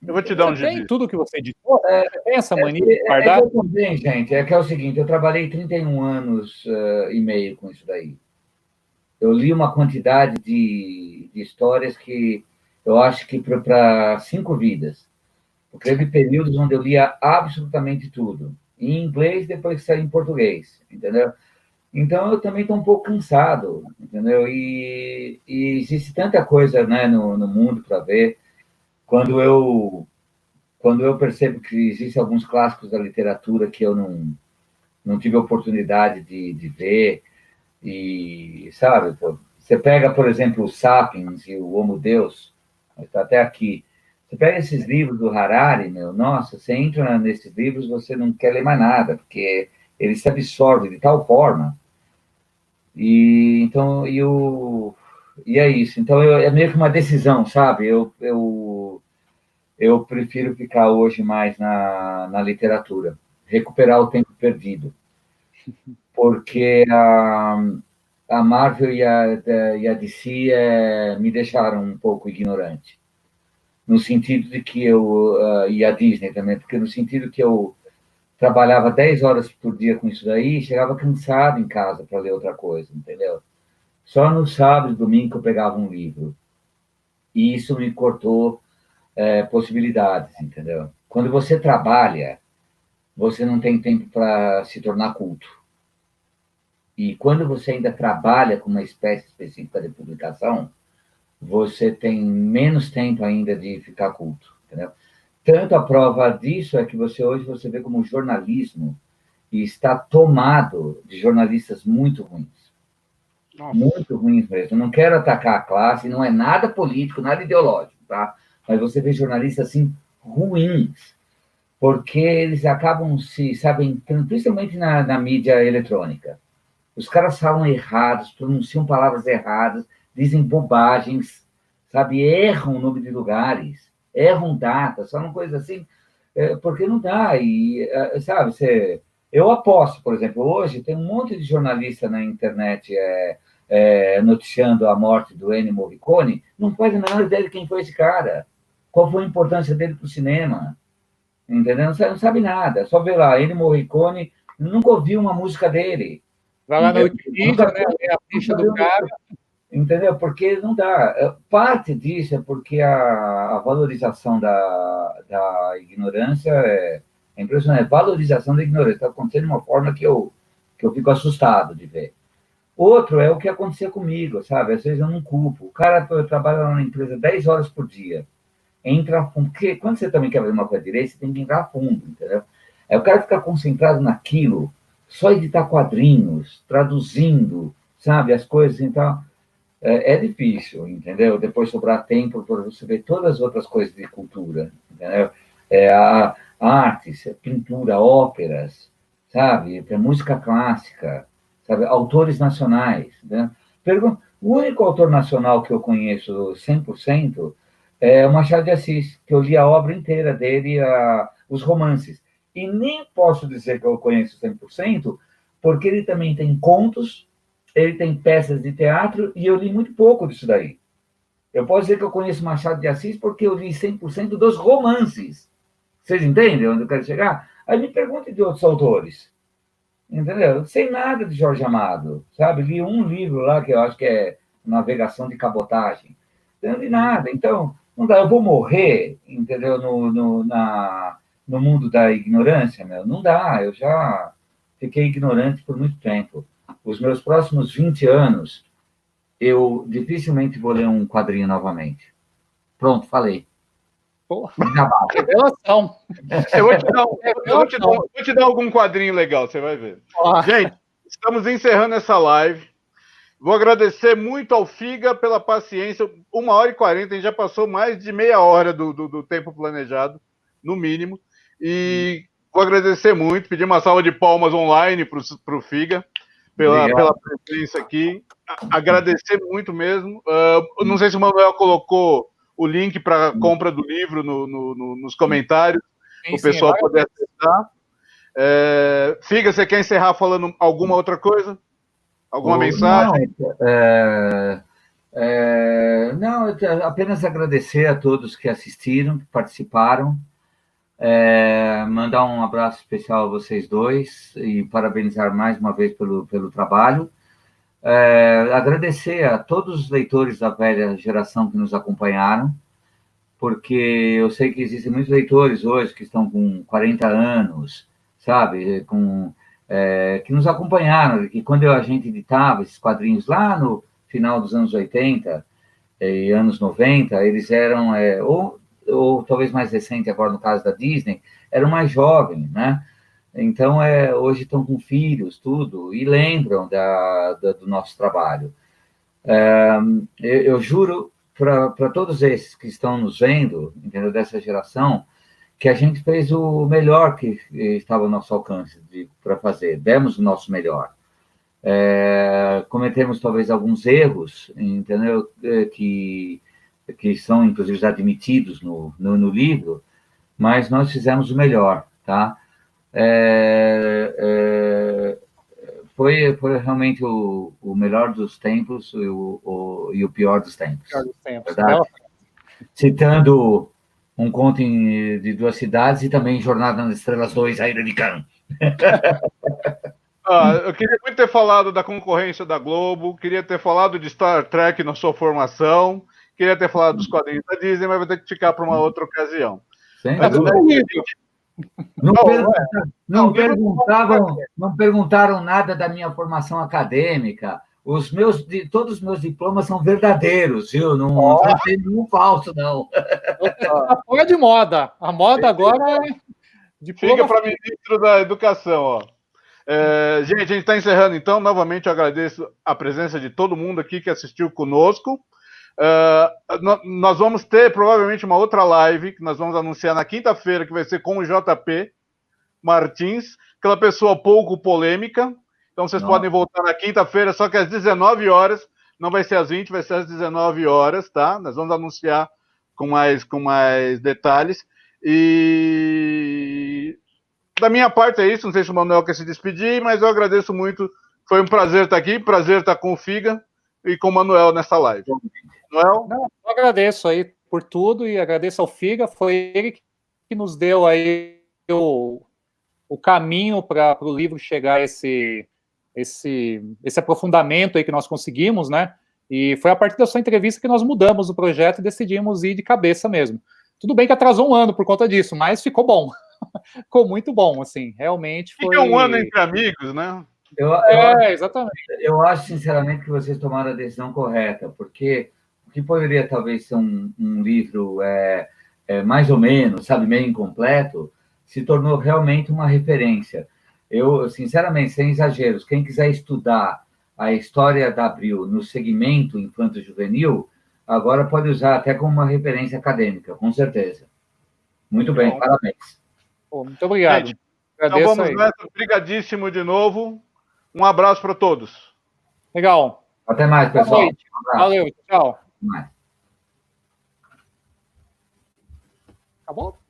Eu vou te dar um gibi. Tem tudo que você editou? Tem essa mania de guardar? Eu também, gente. Que é o seguinte, eu trabalhei 31 anos e meio com isso daí. Eu li uma quantidade de histórias que eu acho que para 5 vidas. Porque teve períodos onde eu lia absolutamente tudo. Em inglês, depois que saiu em português, entendeu? Então, eu também estou um pouco cansado, entendeu? E existe tanta coisa, né, no mundo para ver. Quando eu percebo que existem alguns clássicos da literatura que eu não tive a oportunidade de ver, e, sabe, você pega, por exemplo, o Sapiens e o Homo Deus, está até aqui. Você pega esses livros do Harari, nossa, você entra nesses livros, você não quer ler mais nada, porque eles se absorvem de tal forma E então e é isso. Então é meio que uma decisão, sabe? Eu prefiro ficar hoje mais na literatura, recuperar o tempo perdido, porque a Marvel e a DC me deixaram um pouco ignorante, no sentido de que e a Disney também, porque no sentido que eu trabalhava 10 horas por dia com isso daí, chegava cansado em casa para ler outra coisa, entendeu? Só no sábado e domingo que eu pegava um livro. E isso me cortou possibilidades, entendeu? Quando você trabalha, você não tem tempo para se tornar culto. E quando você ainda trabalha com uma espécie específica de publicação, você tem menos tempo ainda de ficar culto, entendeu? Tanto a prova disso é que hoje você vê como o jornalismo está tomado de jornalistas muito ruins. Nossa. Muito ruins mesmo. Não quero atacar a classe, não é nada político, nada ideológico, tá? Mas você vê jornalistas assim ruins, porque eles acabam sabem, principalmente na mídia eletrônica. Os caras falam errados, pronunciam palavras erradas, dizem bobagens, sabe? Erram o nome de lugares, erram datas, falam coisas assim, porque não dá. E, sabe, eu aposto, por exemplo, hoje tem um monte de jornalista na internet noticiando a morte do Ennio Morricone, não faz a menor ideia de quem foi esse cara, qual foi a importância dele para o cinema, entendeu? Não sabe nada, só vê lá, Ennio Morricone, nunca ouviu uma música dele. Vai lá na Wikipedia, né? A ficha do cara. Entendeu? Porque não dá. Parte disso é porque a valorização da ignorância é impressionante. Valorização da ignorância está acontecendo de uma forma que eu fico assustado de ver. Outro é o que acontecia comigo, sabe? Às vezes eu não culpo. O cara trabalha lá na empresa 10 horas por dia. Entra a fundo. Porque quando você também quer fazer uma coisa direita, você tem que entrar a fundo, entendeu? Aí o cara fica concentrado naquilo, só editar quadrinhos, traduzindo, sabe, as coisas, então é difícil, entendeu? Depois sobrar tempo para você ver todas as outras coisas de cultura, entendeu? Artes, pintura, óperas, sabe, música clássica, sabe, autores nacionais, né? O único autor nacional que eu conheço 100% é o Machado de Assis, que eu li a obra inteira dele, os romances. E nem posso dizer que eu conheço 100%, porque ele também tem contos, ele tem peças de teatro, e eu li muito pouco disso daí. Eu posso dizer que eu conheço Machado de Assis porque eu li 100% dos romances. Vocês entendem onde eu quero chegar? Aí me perguntem de outros autores. Entendeu? Sem nada de Jorge Amado, sabe? Li um livro lá que eu acho que é Navegação de Cabotagem. Não li nada. Então, não dá. Eu vou morrer, entendeu? No mundo da ignorância, meu. Não dá. Eu já fiquei ignorante por muito tempo. Os meus próximos 20 anos, eu dificilmente vou ler um quadrinho novamente. Pronto, falei. Porra, revelação. Eu vou te dar algum quadrinho legal, você vai ver. Gente, estamos encerrando essa live. Vou agradecer muito ao Figa pela paciência. 1h40, a gente já passou mais de meia hora do tempo planejado, no mínimo. E vou agradecer muito, pedir uma salva de palmas online para o Figa pela presença aqui. Agradecer muito mesmo. Não sei se o Manuel colocou o link para a compra do livro nos comentários, para o pessoal poder acessar. Figa, você quer encerrar falando alguma outra coisa? Alguma mensagem? Não, apenas agradecer a todos que assistiram, que participaram, mandar um abraço especial a vocês dois e parabenizar mais uma vez pelo trabalho. Agradecer a todos os leitores da velha geração que nos acompanharam, porque eu sei que existem muitos leitores hoje que estão com 40 anos, sabe, que nos acompanharam, e quando a gente editava esses quadrinhos lá no final dos anos 80 e anos 90, eles eram, ou talvez mais recente agora no caso da Disney, eram mais jovens, né? Então, hoje estão com filhos, tudo, e lembram do nosso trabalho. Eu juro para todos esses que estão nos vendo, entendeu, dessa geração, que a gente fez o melhor que estava ao nosso alcance para fazer, demos o nosso melhor. Cometemos talvez alguns erros, entendeu? Que são, inclusive, já admitidos no livro, mas nós fizemos o melhor, tá? Foi realmente o melhor dos tempos e o pior dos tempos. Verdade? Citando um conto de duas cidades e também Jornada nas Estrelas 2, A Ira de Khan. Eu queria muito ter falado da concorrência da Globo, queria ter falado de Star Trek na sua formação, queria ter falado dos quadrinhos da Disney, mas vai ter que ficar para uma outra ocasião. Não perguntaram nada da minha formação acadêmica. Todos os meus diplomas são verdadeiros, viu? Não tem nenhum falso, não. Fora de moda. A moda agora é diploma. Fica para ministro da Educação, ó. Gente, a gente está encerrando, então. Novamente, eu agradeço a presença de todo mundo aqui que assistiu conosco. Nós vamos ter, provavelmente, uma outra live que nós vamos anunciar na quinta-feira, que vai ser com o JP Martins, aquela pessoa pouco polêmica. Então, vocês podem voltar na quinta-feira, só que às 19 horas, não vai ser às 20, vai ser às 19 horas, tá? Nós vamos anunciar com mais detalhes. E da minha parte é isso, não sei se o Manuel quer se despedir, mas eu agradeço muito, foi um prazer estar aqui, prazer estar com o Figa e com o Manuel nessa live. Manuel? Eu agradeço aí por tudo e agradeço ao Figa, foi ele que nos deu aí o caminho para o livro chegar a esse aprofundamento aí que nós conseguimos, né? E foi a partir da sua entrevista que nós mudamos o projeto e decidimos ir de cabeça mesmo. Tudo bem que atrasou um ano por conta disso, mas ficou bom. Ficou muito bom, assim, realmente foi... Fica um ano entre amigos, né? Exatamente. Eu acho, sinceramente, que vocês tomaram a decisão correta, porque o que poderia talvez ser um livro mais ou menos, sabe, meio incompleto, se tornou realmente uma referência. Eu, sinceramente, sem exageros, quem quiser estudar a história da Abril no segmento infanto-juvenil, agora pode usar até como uma referência acadêmica, com certeza. Muito bem, parabéns. Muito obrigado. Gente, então vamos nessa, obrigadíssimo de novo. Um abraço para todos. Legal. Até mais, pessoal. Valeu, tchau. Acabou?